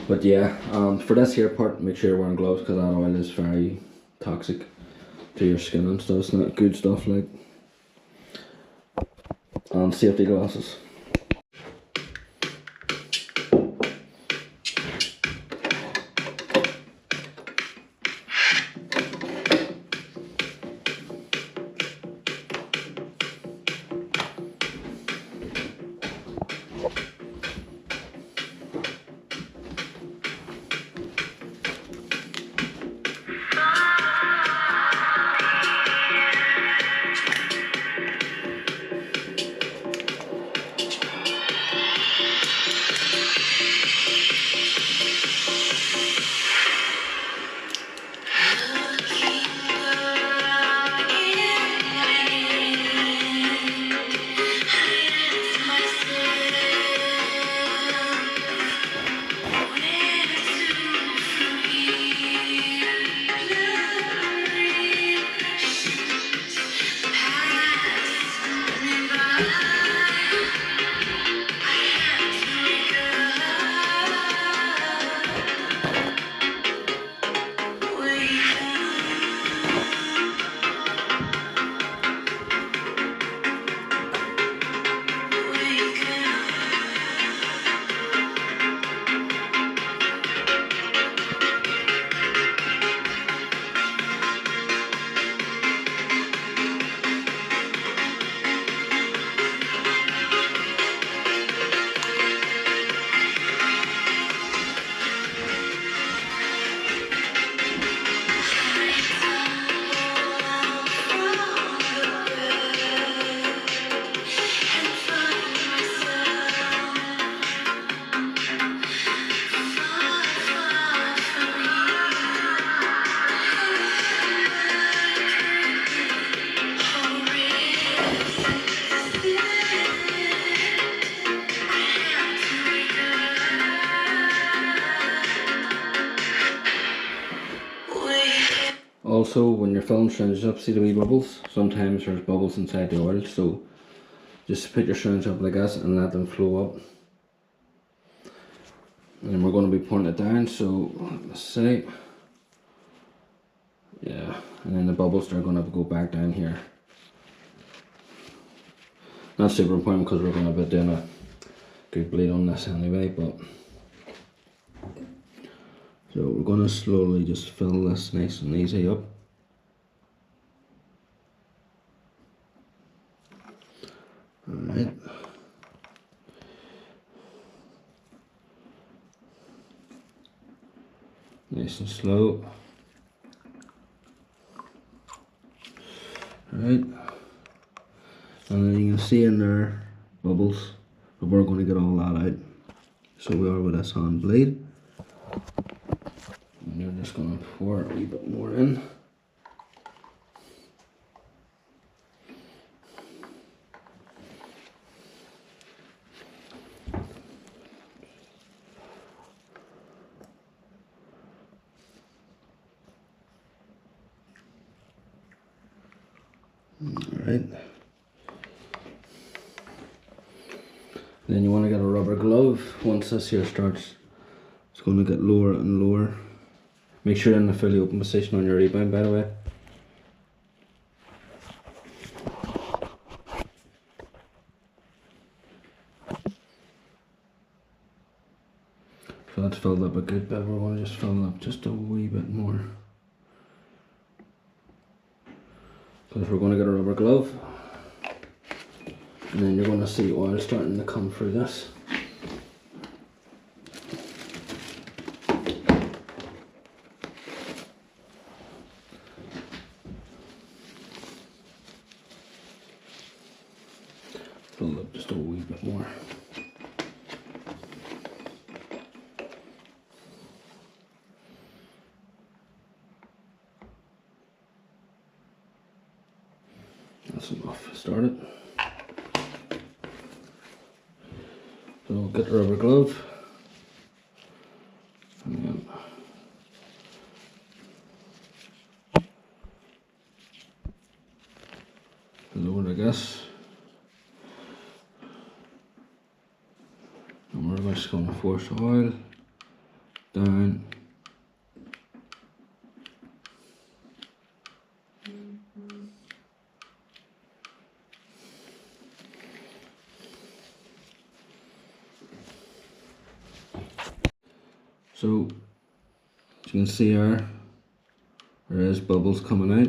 But yeah, for this here part, make sure you're wearing gloves because that oil is very toxic to your skin and stuff. It's not good stuff, like. And safety glasses. Also, when your film syringe up, see the wee bubbles? Sometimes there's bubbles inside the oil, so just put your syringe up like this and let them flow up. And we're going to be pouring it down, so let's see. Yeah, and then the bubbles are going to go back down here. Not super important because we're going to be doing a good bleed on this anyway, but so we're going to slowly just fill this nice and easy up. Alright. Nice and slow. Alright. And then you can see in there bubbles, but we're going to get all that out. So we are with this hand blade. And you're just going to pour a wee bit more in. Alright. Then you want to get a rubber glove. Once this here starts, it's going to get lower and lower. Make sure you're in a fully open position on your rebound, by the way. So that's filled up a good bit. We're going to just fill it up just a wee bit more. Because we're going to get a rubber glove. And then you're going to see oil starting to come through this. Fill it up just a wee bit more. That's enough. Start it. So we'll get the rubber glove. And then lower the gas. And we're just going to force the oil. down, so as you can see there is bubbles coming out.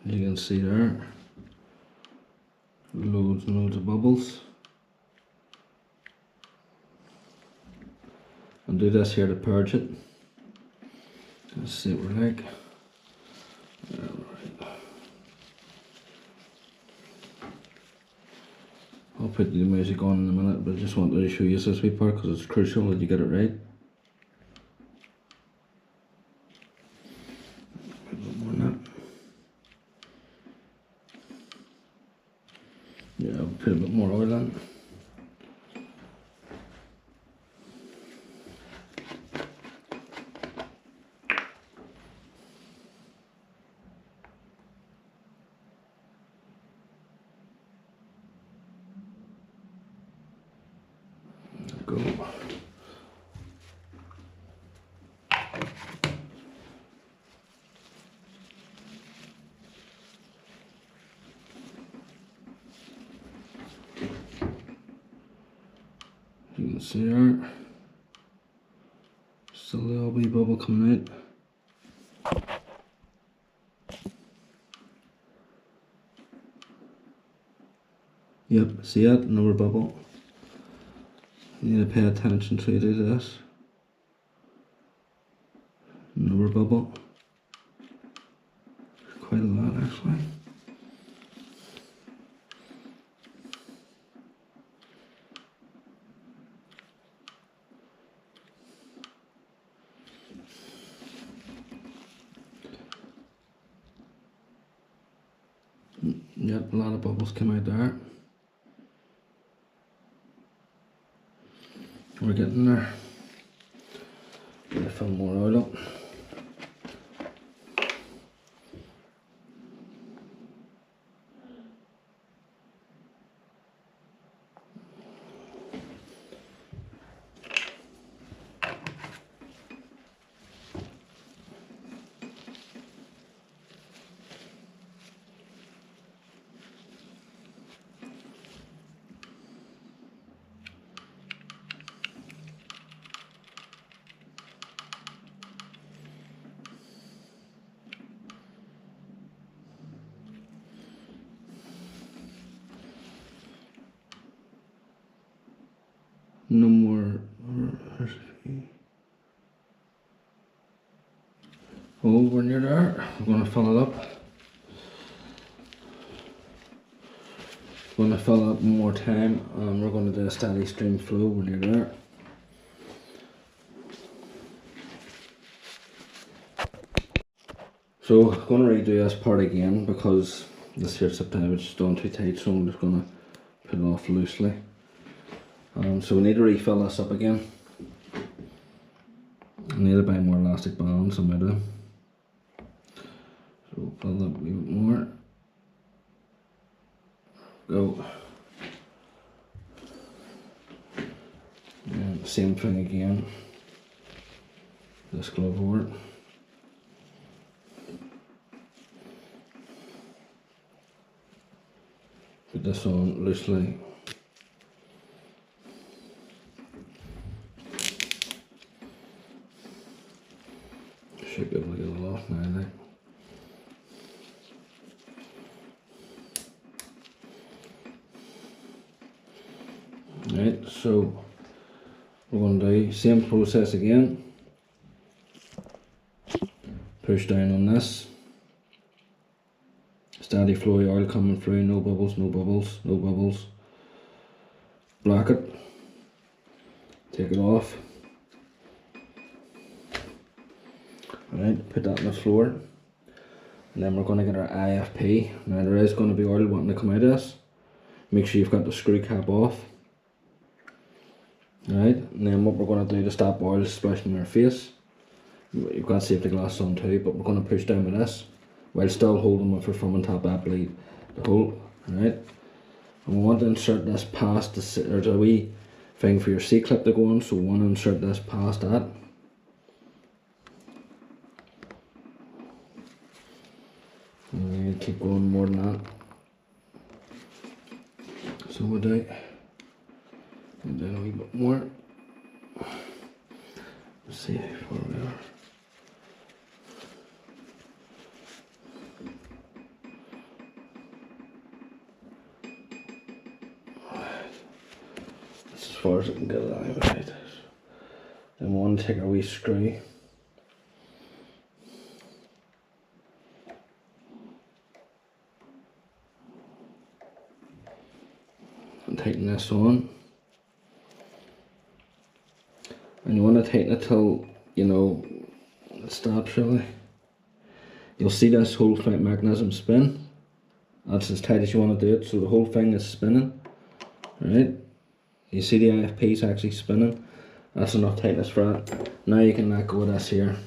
As you can see there, loads and loads of bubbles. I'll do this here to purge it. Let's see what we're like. Alright. I'll put the music on in a minute, but I just wanted to show you this wee part because it's crucial that you get it right. Put a little more on that. Yeah, I'll put a bit more oil on. Go. You can see there, still a little wee bubble coming out. Yep, see that? Another bubble. You need to pay attention to this. Another bubble. Quite a lot actually. Yep, a lot of bubbles came out there. We're getting there. Gonna fill more oil up. No more. Oh, we're near there. I'm gonna fill it up. Gonna fill it up one more time, and we're gonna do a steady stream flow. We're near there. So I'm gonna redo this part again because this here September is done too tight, so I'm just gonna put it off loosely. So we need to refill this up again. I need to buy more elastic bands, I'm out of them. So we'll fill it up a wee bit more. Go. And same thing again. This glove over it. Put this on loosely. Should be able to get it off now, like. Right, so we're going to do same process again. Push down on this. Steady flowy oil coming through, no bubbles, no bubbles, no bubbles. Black it. Take it off. Right, put that on the floor. And then we're going to get our IFP. Now there is going to be oil wanting to come out of this. Make sure you've got the screw cap off. Right, and then what we're going to do to stop oil splashing in our face You've got safety glasses on too, but we're going to push down with this while still holding with our thumb and tap that bleed the hole, right? And we want to insert this past there's a wee thing for your C-clip to go on, so we want to insert this past that. And keep going more than that. So we'll do and then a wee bit more. Let's see how far we are. That's as far as I can get it out. Right. Then we want to take our wee screw and tighten this on. And you want to tighten it till, you know, it stops really. You'll see this whole mechanism spin. That's as tight as you want to do it, so the whole thing is spinning. Right? You see the IFP is actually spinning. That's enough tightness for that. Now you can let go of this here.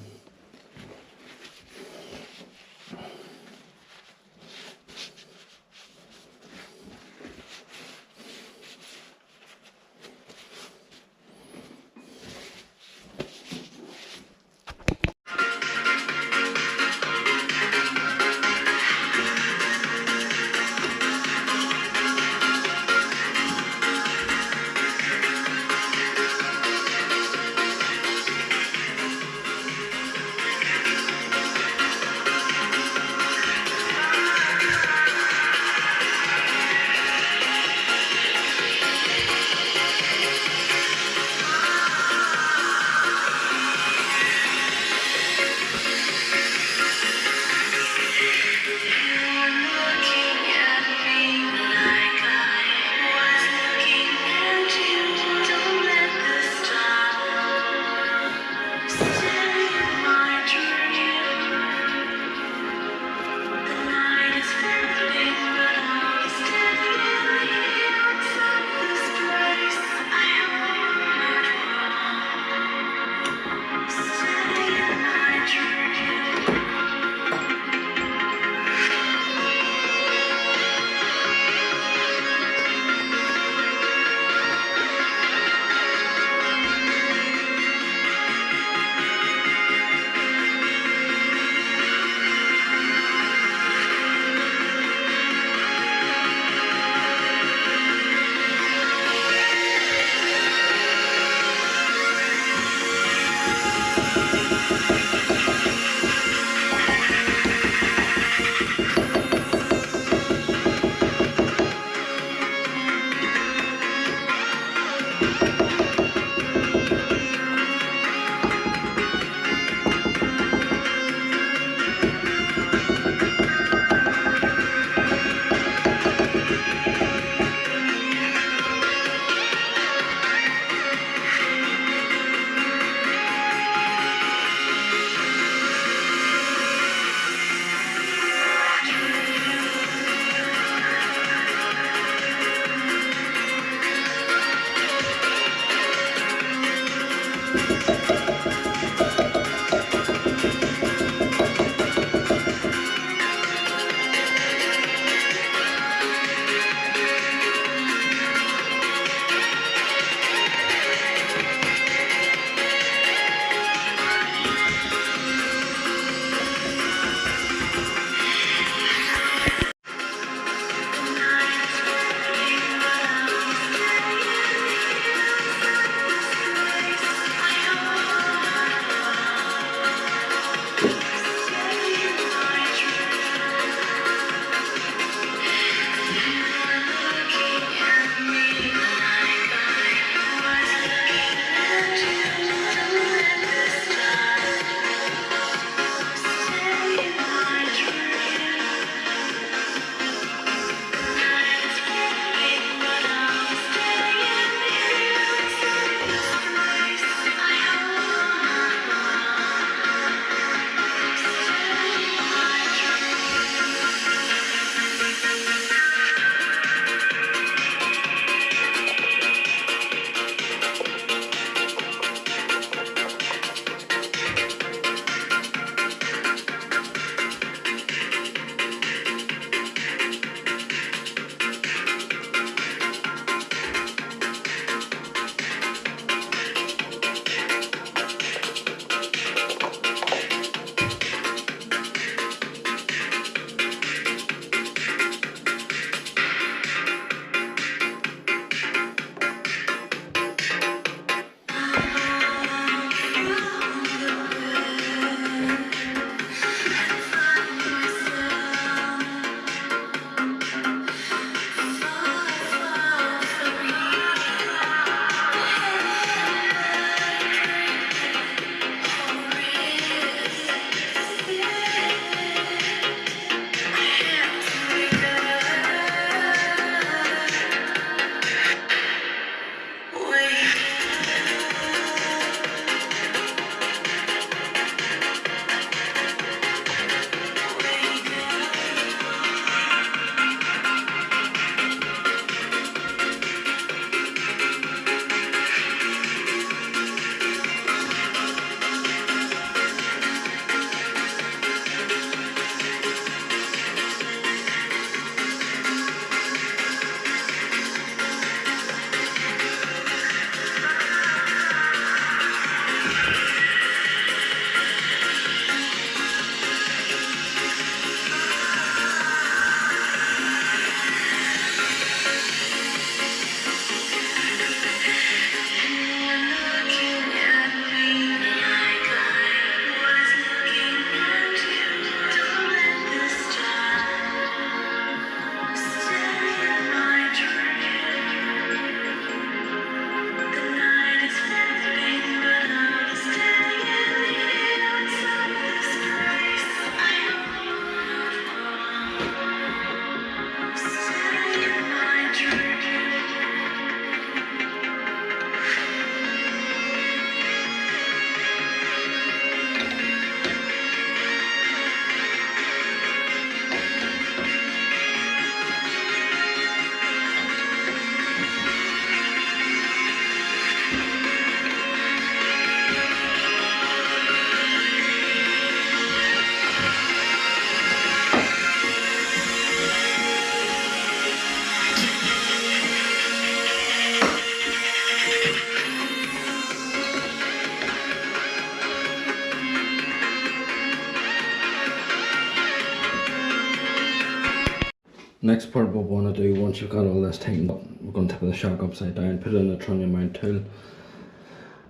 Next part what we want to do, once you've got all this tightened up, we're going to tip the shock upside down, put it in the trunnion mount tool, and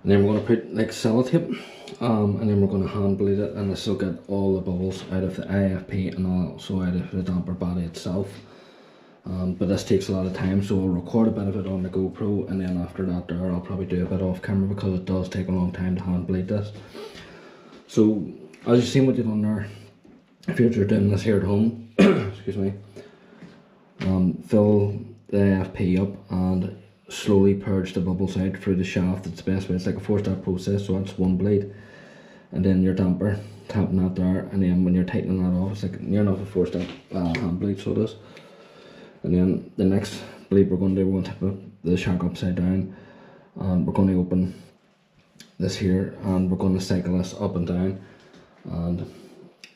then we're going to put like sellotape, and then we're going to hand bleed it, and this will get all the bubbles out of the IFP and also out of the damper body itself. But this takes a lot of time, so we'll record a bit of it on the GoPro, and then after that there I'll probably do a bit off camera because it does take a long time to hand bleed this. So as you've seen what you've done there, if you're doing this here at home, excuse me, fill the AFP up and slowly purge the bubbles out through the shaft. It's the best way. It's like a 4-step process, so that's one bleed, and then your damper, tapping that there, and then when you're tightening that off, it's like near enough a 4-step hand bleed, so it is. And then the next bleed we're going to do, we're going to tip the shock upside down, and we're going to open this here, and we're going to cycle this up and down, and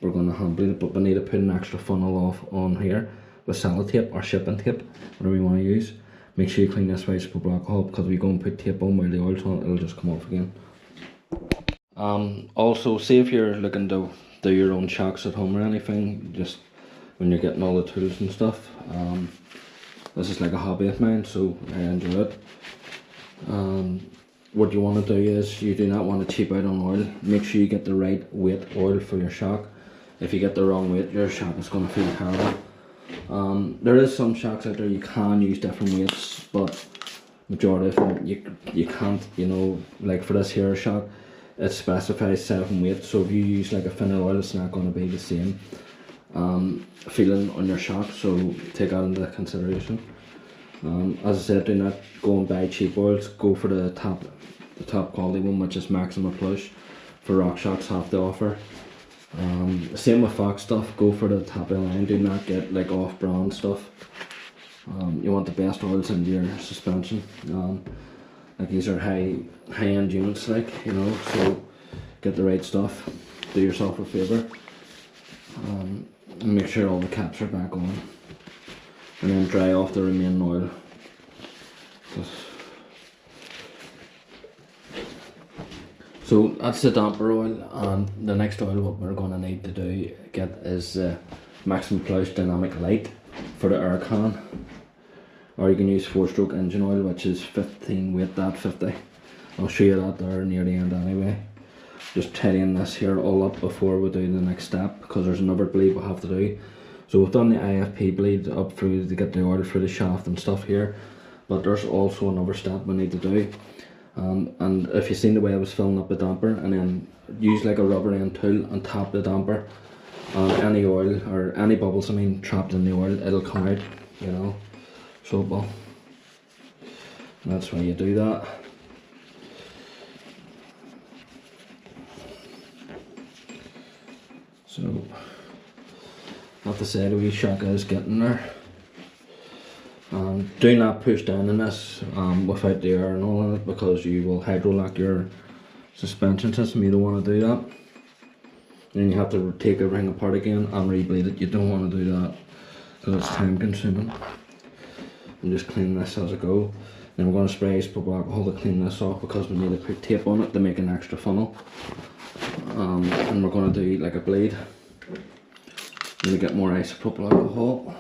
we're going to hand bleed it, but we need to put an extra funnel off on here with sellotape or shipping tape, whatever you want to use. Make sure you clean this with super alcohol, because if you go and put tape on while the oil's on, it'll just come off again. Also, say if you're looking to do your own shocks at home or anything, just when you're getting all the tools and stuff, this is like a hobby of mine, so I enjoy it. What you want to do is, you do not want to cheap out on oil. Make sure you get the right weight oil for your shock. If you get the wrong weight, your shock is going to feel terrible. There is some shocks out there you can use different weights, but majority of them you can't. You know, like for this here shock, it specifies 7 weights, so if you use like a thinner oil, it's not going to be the same feeling on your shock, so take that into consideration. As I said, do not go and buy cheap oils. Go for the top quality one, which is Maxima Plush. For rock shocks have to offer. Same with Fox stuff. Go for the top of the line. Do not get like off-brand stuff. You want the best oils in your suspension. Like these are high-end units, like, you know. So get the right stuff. Do yourself a favour. And make sure all the caps are back on. And then dry off the remaining oil. So that's the damper oil, and the next oil what we're going to need to get is Maximum Plush Dynamic Light for the air can, or you can use 4-stroke engine oil, which is 15 weight, that 50. I'll show you that there near the end anyway. Just tidying this here all up before we do the next step, because there's another bleed we have to do. So we've done the IFP bleed up through to get the oil through the shaft and stuff here, but there's also another step we need to do. And if you've seen the way I was filling up the damper, and then use like a rubber end tool and tap the damper, any oil or any bubbles, I mean, trapped in the oil, it'll come out, you know. So well, that's why you do that. So I have to say the wee shock is getting there. Do not push down in this without the air and all in it, because you will hydrolock your suspension system. You don't want to do that. Then you have to take everything apart again and re-bleed it. You don't want to do that because it's time consuming. And just clean this as I go. Then we're going to spray super alcohol to clean this off, because we need to put tape on it to make an extra funnel. And we're going to do like a bleed. Need to get more isopropyl alcohol.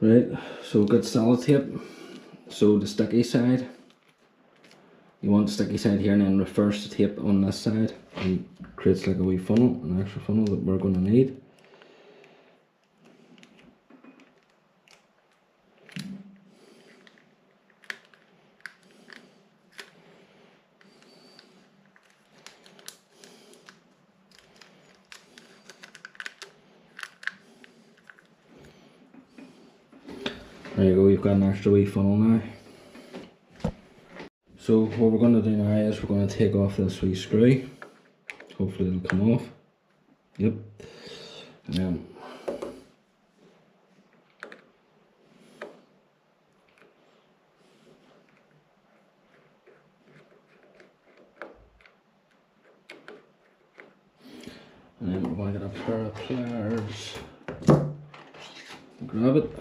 Right, so good sellotape So the sticky side, you want the sticky side here and then reverse the tape on this side and creates like a wee funnel, an extra funnel that we're going to need. There you go, you've got an extra wee funnel now. So what we're going to do now is we're going to take off this wee screw. Hopefully it'll come off. Yep. And then we're going to get a pair of pliers. Grab it.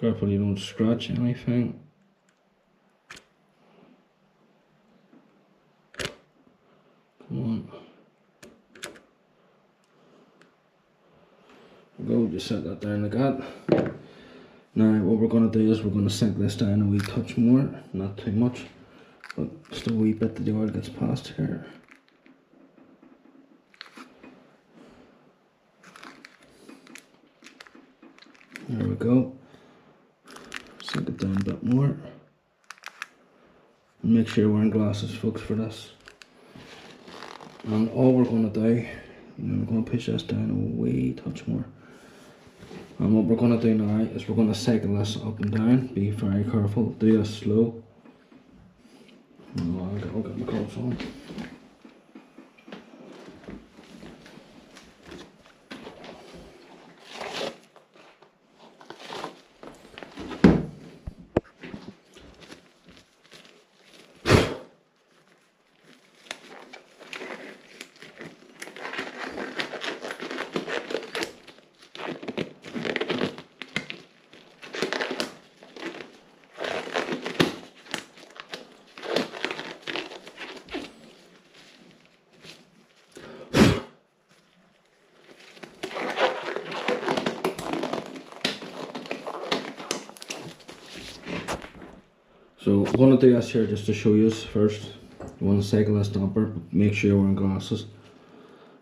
Careful you don't scratch anything. Come on. Go, just set that down like that. Now what we're going to do is we're going to sink this down a wee touch more, not too much, but just a wee bit that the oil gets past here. There we go. Sink it down a bit more. And make sure you're wearing glasses, folks, for this. And all we're going to do, we're going to push this down a wee touch more. And what we're going to do now is we're going to cycle this up and down. Be very careful, do this slow. Oh, I'll get my gloves on. So I'm going to do this here just to show you first. You want to cycle this damper, but make sure you're wearing glasses.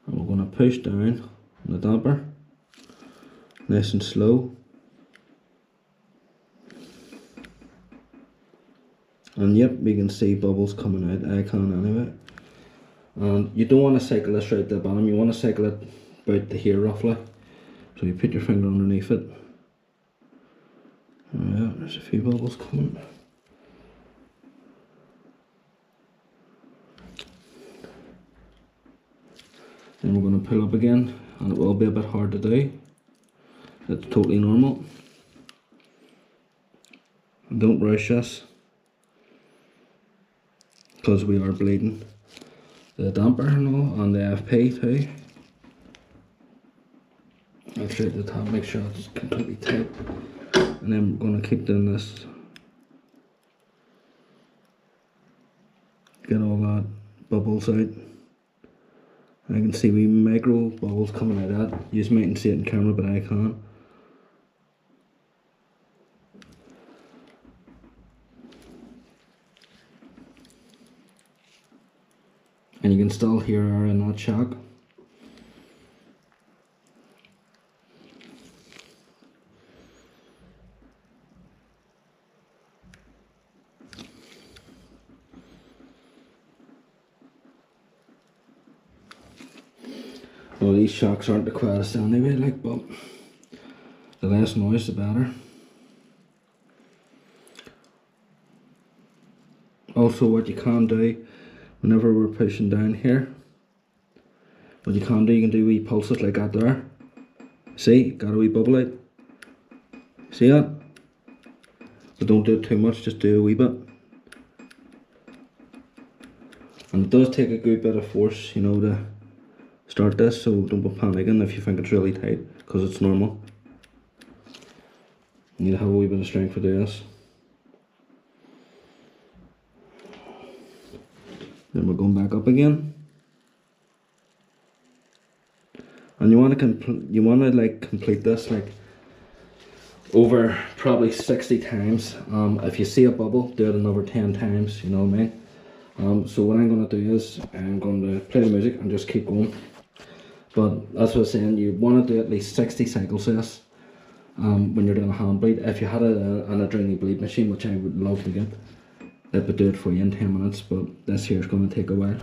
And we're going to push down on the damper, nice and slow. And yep, we can see bubbles coming out, I can anyway. And you don't want to cycle this right to the bottom, you want to cycle it about to here roughly. So you put your finger underneath it. Yeah, there's a few bubbles coming. Then we're going to pull up again, and it will be a bit hard to do. It's totally normal. And don't rush this, because we are bleeding the damper and all, and the FP too. I'll try at the top, make sure it's completely tight. And then we're going to keep doing this. Get all that bubbles out. I can see wee micro bubbles coming out of that. You just mightn't see it in camera, but I can. And you can still hear her in that shock. Well, these shocks aren't the quietest anyway, like, but the less noise the better. Also, what you can do whenever we're pushing down here, what you can do wee pulses like that there. See, got a wee bubble out. See that? But don't do it too much, just do a wee bit. And it does take a good bit of force, you know, to start this, so don't be panicking if you think it's really tight, because it's normal. You need to have a wee bit of strength for this. Then we're going back up again. And you want to complete this like over probably 60 times. If you see a bubble, do it another 10 times, you know what I mean? So what I'm going to do is I'm going to play the music and just keep going. But that's what I was saying, you want to do at least 60 cycles of this when you're doing a hand bleed. If you had an adrenaline bleed machine, which I would love to get, it would do it for you in 10 minutes, but this here is going to take a while.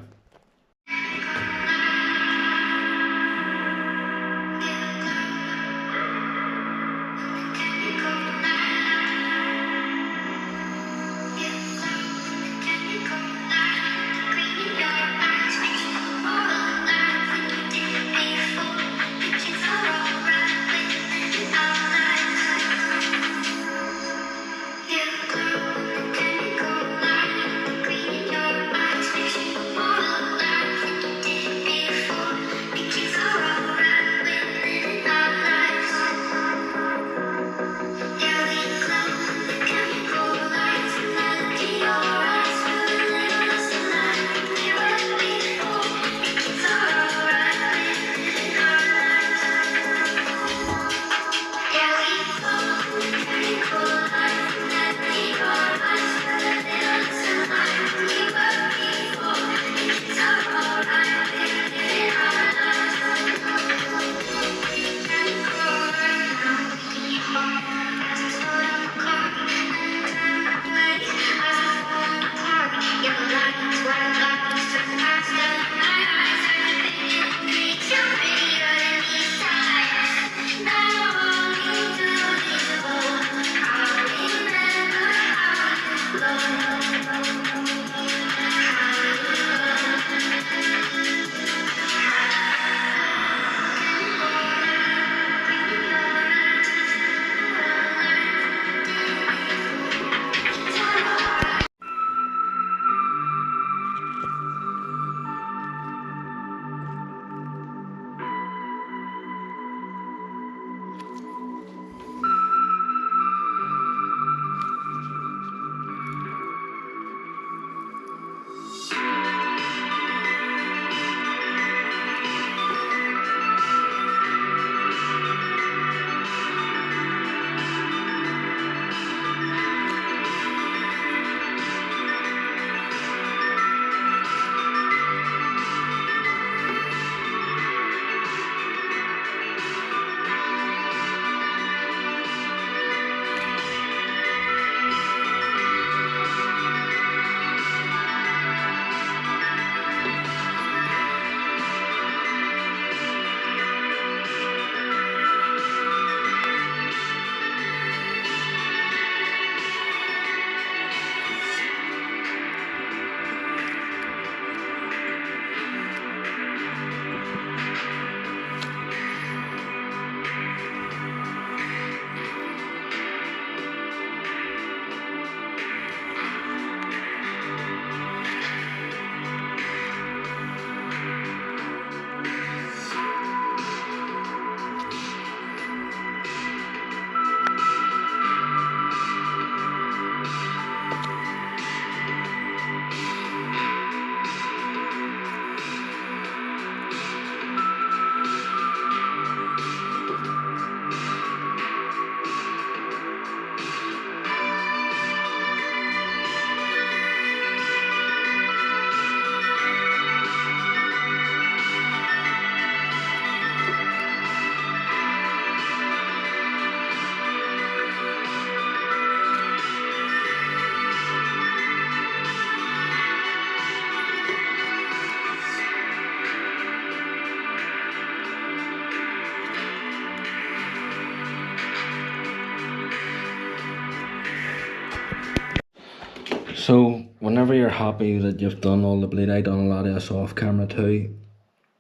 So whenever you're happy that you've done all the bleed, I done a lot of this off camera too.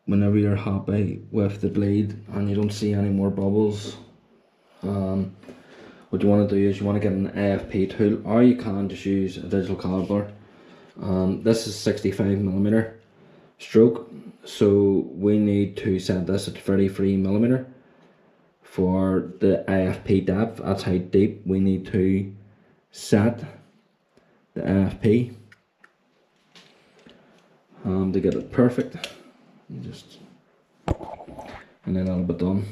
Whenever you're happy with the bleed and you don't see any more bubbles, what you want to do is you want to get an AFP tool, or you can just use a digital caliper. This is 65mm stroke, so we need to set this at 33mm for the AFP depth. That's how deep we need to set the AFP to get it perfect. And then that'll be done.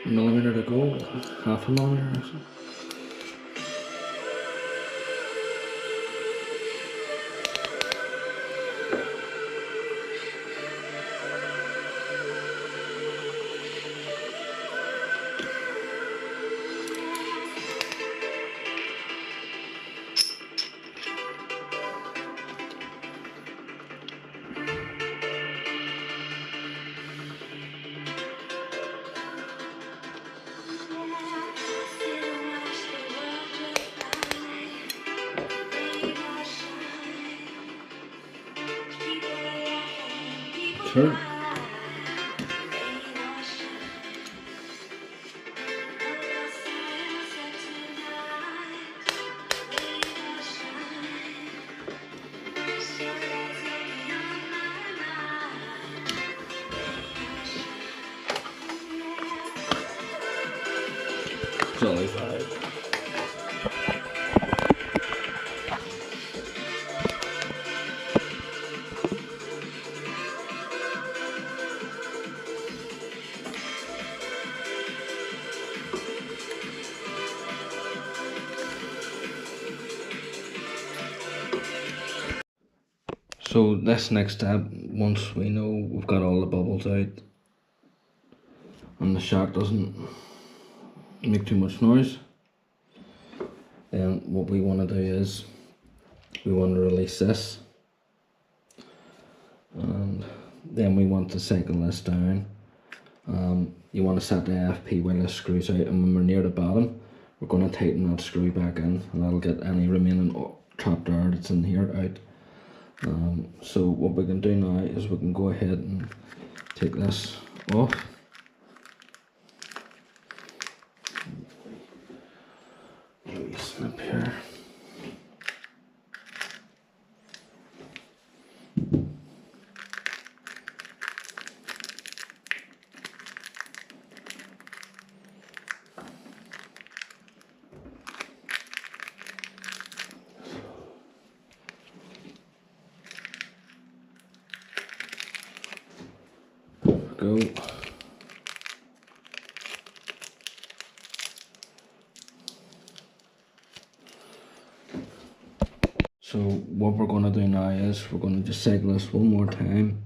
millimeter to go, half a millimeter or so. Turn. It's only 5. So this next step, once we know we've got all the bubbles out and the shark doesn't make too much noise, then what we want to do is we want to release this, and then we want to cycle this down. You want to set the AFP while this screws out, and when we're near the bottom we're going to tighten that screw back in, and that'll get any remaining trapped air that's in here out. So what we can do now is we can go ahead and take this off. Snip here. Go. So what we're going to do now is we're going to just cycle this one more time.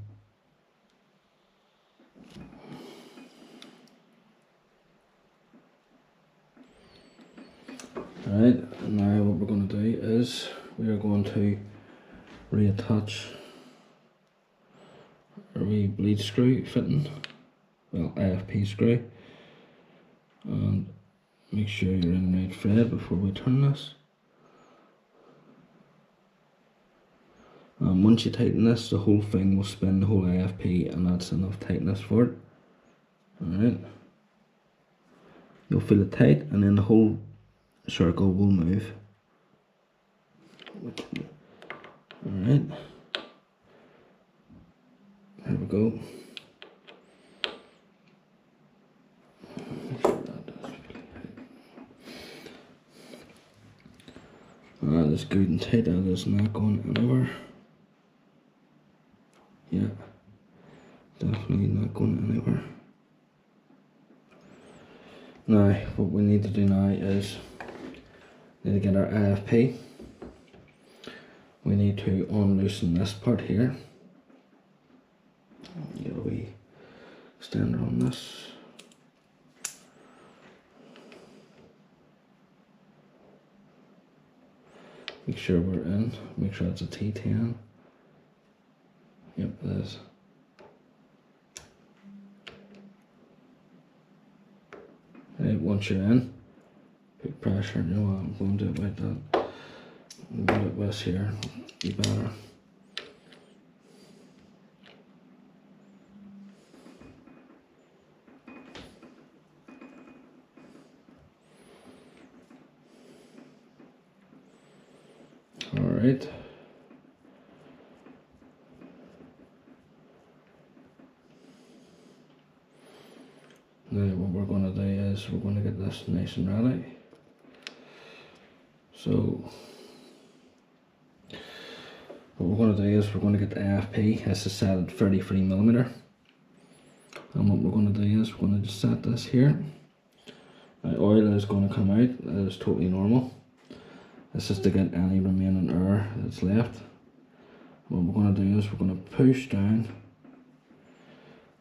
Alright, now what we're going to do is we are going to reattach our wee bleed screw fitting, well, AFP screw, and make sure you're in the right thread before we turn this. Once you tighten this, the whole thing will spin, the whole AFP, and that's enough tightness for it. Alright, you'll feel it tight, and then the whole circle will move. Alright, there we go. That's good and tight, that is not going anywhere. Yeah, definitely not going anywhere. Now, what we need to do now is we need to get our AFP. We need to unloosen this part here. Get a wee extender on this. Make sure we're in, make sure it's a T10. Yep, it is. Right, once you're in, put pressure, you know what, I'm going to do it like that. A bit less here, be better. Alright. Now what we're going to do is we're going to get this nice and ready. So what we're going to do is we're going to get the AFP. This is set at 33mm. And what we're going to do is we're going to just set this here. The oil is going to come out, that is totally normal. This is to get any remaining air that's left. What we're going to do is we're going to push down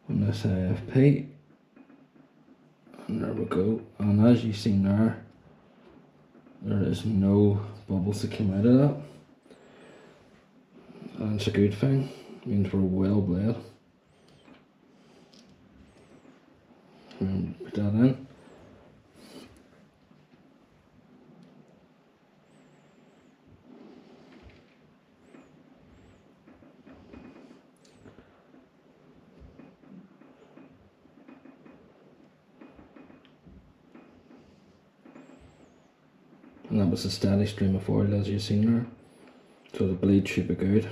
on this AFP, and there we go. And as you've seen there is no bubbles that came out of that, and it's a good thing. It means we're well bled. And put that in. And that was a steady stream of oil as you've seen there. So the bleed should be good.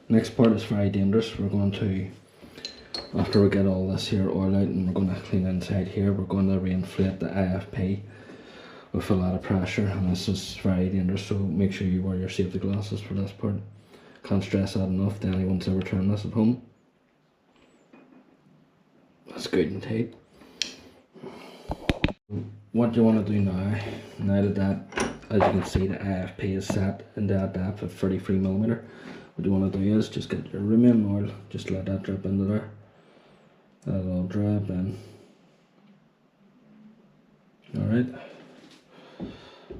Next part is very dangerous. We're going to, after we get all this here oil out and we're going to clean inside here, we're going to reinflate the AFP with a lot of pressure, and this is very dangerous, so make sure you wear your safety glasses for this part. Can't stress that enough to anyone who's ever tried this at home. That's good and tight. What you want to do now that as you can see the AFP is set in that depth of 33mm, what you want to do is just get your remaining oil, just let that drip into there. That'll drip in. Alright.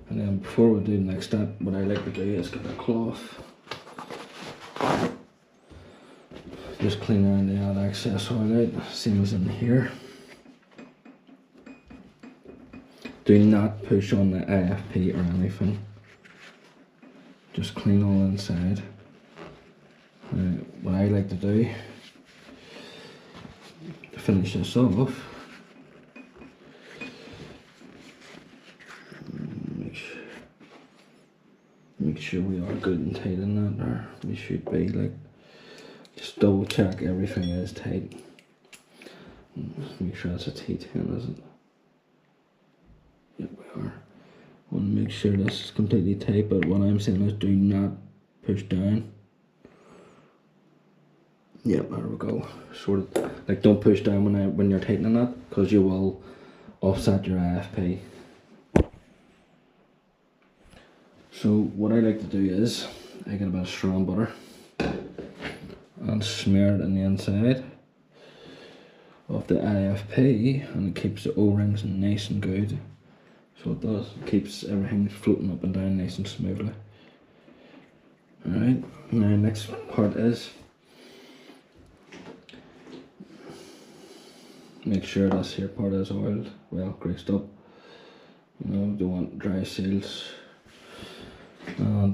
And then before we do the next step, what I like to do is get a cloth. Just clean around the odd excess oil out, same as in here. Do not push on the AFP or anything. Just clean all inside. What I like to do to finish this off, make sure we are good and tight in that there. We should be, like, just double check everything is tight. Make sure that's a T10, isn't it? Yep, we are. Want to make sure this is completely tight, but what I'm saying is do not push down. Yep, there we go. Sort of like, don't push down when you're tightening that, because you will offset your AFP. So what I like to do is I get a bit of strong butter and smear it on the inside of the AFP, and it keeps the O-rings nice and good. So it does. It keeps everything floating up and down nice and smoothly. Alright, now next part is make sure this here part is oiled, well greased up. You know, don't want dry seals. And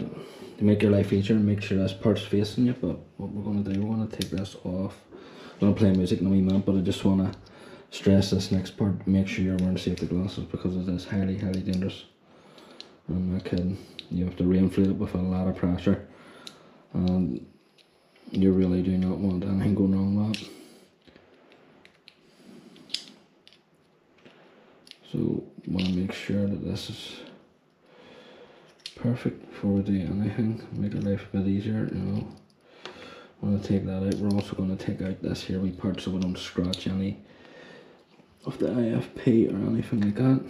to make your life easier, make sure this part's facing you. But what we're going to do, we're going to take this off. I'm going to play music in a wee minute, but I just want to stress this next part. Make sure you're wearing safety glasses, because it is highly dangerous. I'm not kidding. You have to reinflate it with a lot of pressure, and you really do not want anything going wrong with it. So want to make sure that this is perfect before we do anything. Make our life a bit easier, you know. Want to take that out. We're also going to take out this here wee part so we don't scratch any of the AFP or anything like that.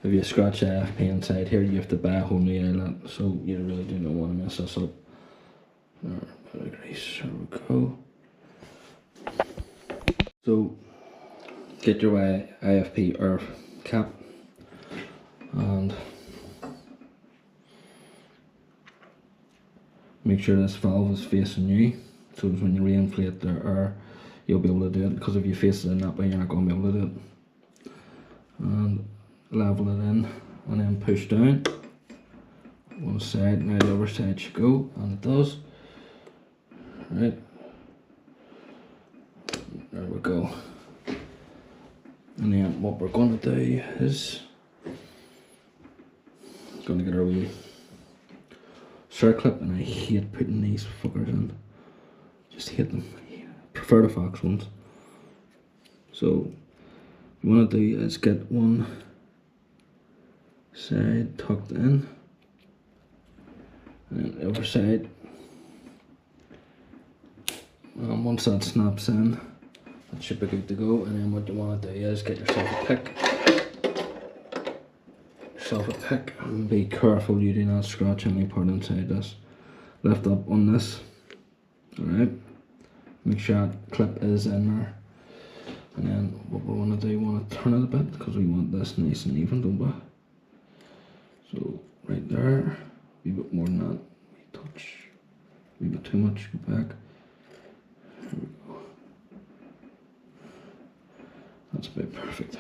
If you scratch the AFP inside here, you have to buy a whole new eyelet, so you really do not want to mess this up. There, bit of grease, there we go. So get your AFP or cap, and make sure this valve is facing you, so that when you reinflate the air, you'll be able to do it, because if you face it in that way, you're not going to be able to do it. And level it in, and then push down one side. Now the other side should go, and it does. Right, there we go. And then what we're going to do is going to get our wee circlip, and I hate putting these fuckers in. Just hate them. I prefer the Fox ones. So what you want to do is get one side tucked in, And then the other side. And once that snaps in, that should be good to go. And then what you want to do is get yourself a pick. And be careful you do not scratch any part inside this. Lift up on this. Alright. Make sure that clip is in there. And then what we want to do, we want to turn it a bit because we want this nice and even, don't we? So right there, a wee bit more than that. We touch. A wee bit too much. Go back. There we go. That's about perfect.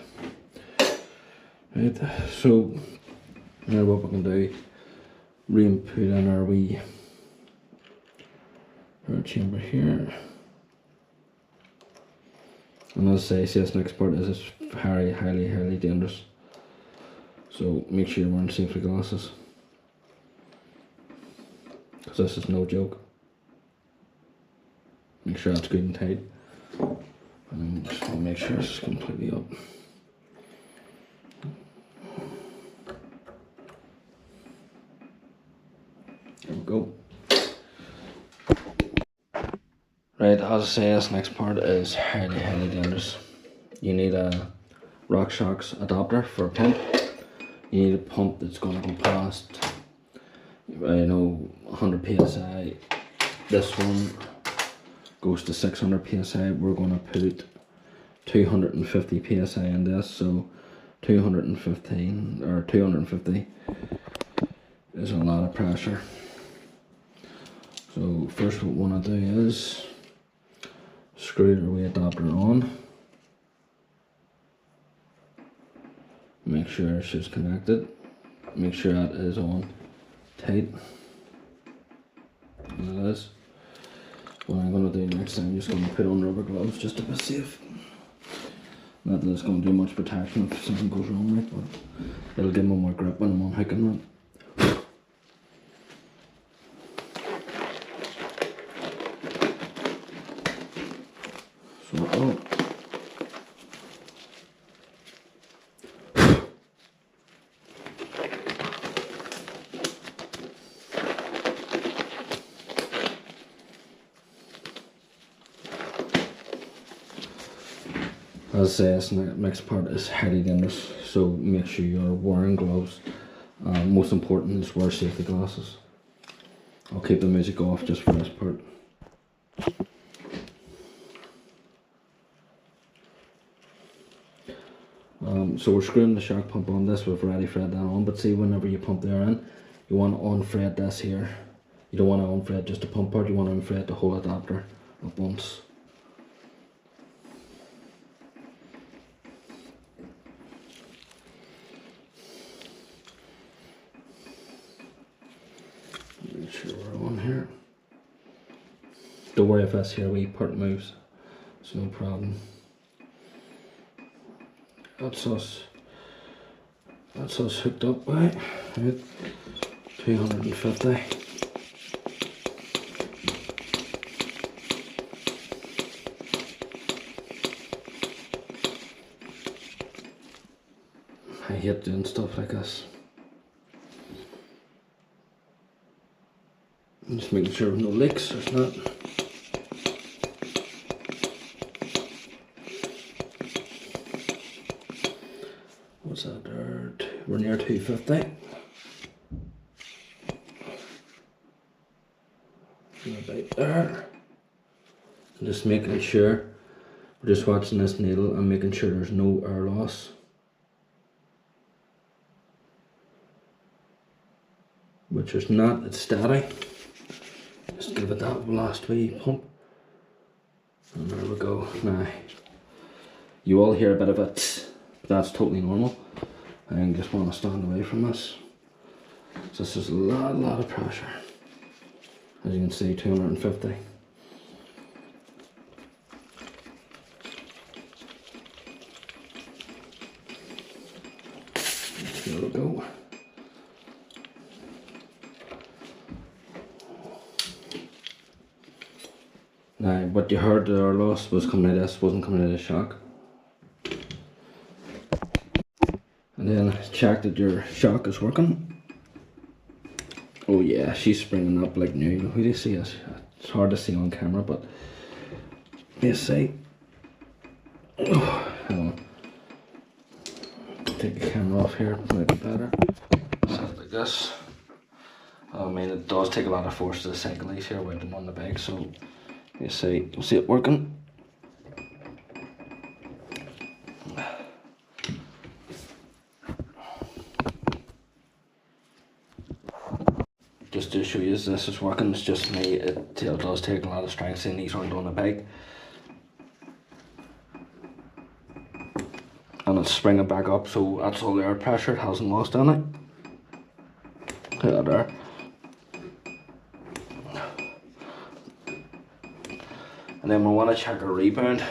Right. So now what we can do, re-input in our wee air chamber here. And as I say, this next part is highly dangerous. So make sure you're wearing safety glasses, because this is no joke. Make sure that's good and tight. And just want to make sure this is completely up. There we go. Right, as I say, this next part is highly dangerous. You need a RockShox adapter for a pump. You need a pump that's going to go past, 100 psi. This one goes to 600 psi. We're going to put 250 psi in this, so 215 or 250 is a lot of pressure. So first what we want to do is screw our wee adapter on. Make sure it's just connected. Make sure that is on tight. And it is. What I'm going to do next time, I'm just going to put on rubber gloves just to be safe. Not that it's going to do much protection if something goes wrong with it, but it'll give me more grip when I'm unhooking it. As I say, this next part is highly dangerous, so make sure you're wearing gloves. Most important is wear safety glasses. I'll keep the music off just for this part. So we're screwing the shock pump on this. We've already threaded that on, but see, whenever you pump the air in, you want to unthread this here. You don't want to unthread just the pump part, you want to unthread the whole adapter at once. Make sure we're on here. Don't worry if this here wee part moves, it's no problem. That's us hooked up, right? 250. I hate doing stuff like this. I'm just making sure there's no leaks, there's not. What's that there? We're near 250. About there. And just making sure, we're just watching this needle and making sure there's no air loss. Which is not, it's steady. Just give it that last wee pump. And there we go. Now, you all hear a bit of it, but that's totally normal. I just want to stand away from this. So this is a lot of pressure. As you can see, 250. There we go. Now, what you heard the air loss was coming out of this, wasn't coming out of the shock. And then check that your shock is working. Oh yeah, she's springing up like new. Who do you see? It's hard to see on camera, but you see. Oh, hang on. Take the camera off here, make it better. Something like this. I mean, it does take a lot of force to the cycle these here with them on the bike, so you see it working. Just to show you this is working, it's just me, it does take a lot of strength in these around on the bike. And it's springing back up, so that's all the air pressure, it hasn't lost any. There. And then we want to check our rebound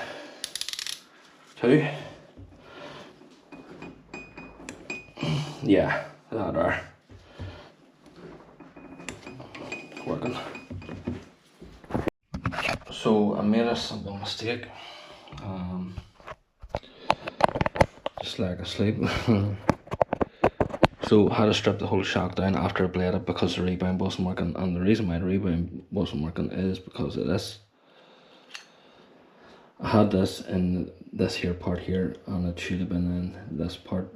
too. Yeah, there. Working. So I made a simple mistake. Just like asleep. So I had to strip the whole shock down after I bladed because the rebound wasn't working, and the reason why the rebound wasn't working is because of this. I had this in this here part here, and it should have been in this part,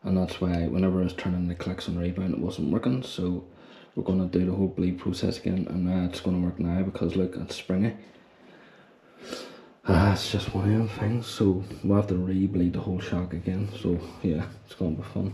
and that's why whenever I was turning the clicks on the rebound it wasn't working. So we're going to do the whole bleed process again, and now it's going to work now because look, it's springy. It's just one of them things, so we'll have to re-bleed the whole shock again. So yeah, it's going to be fun.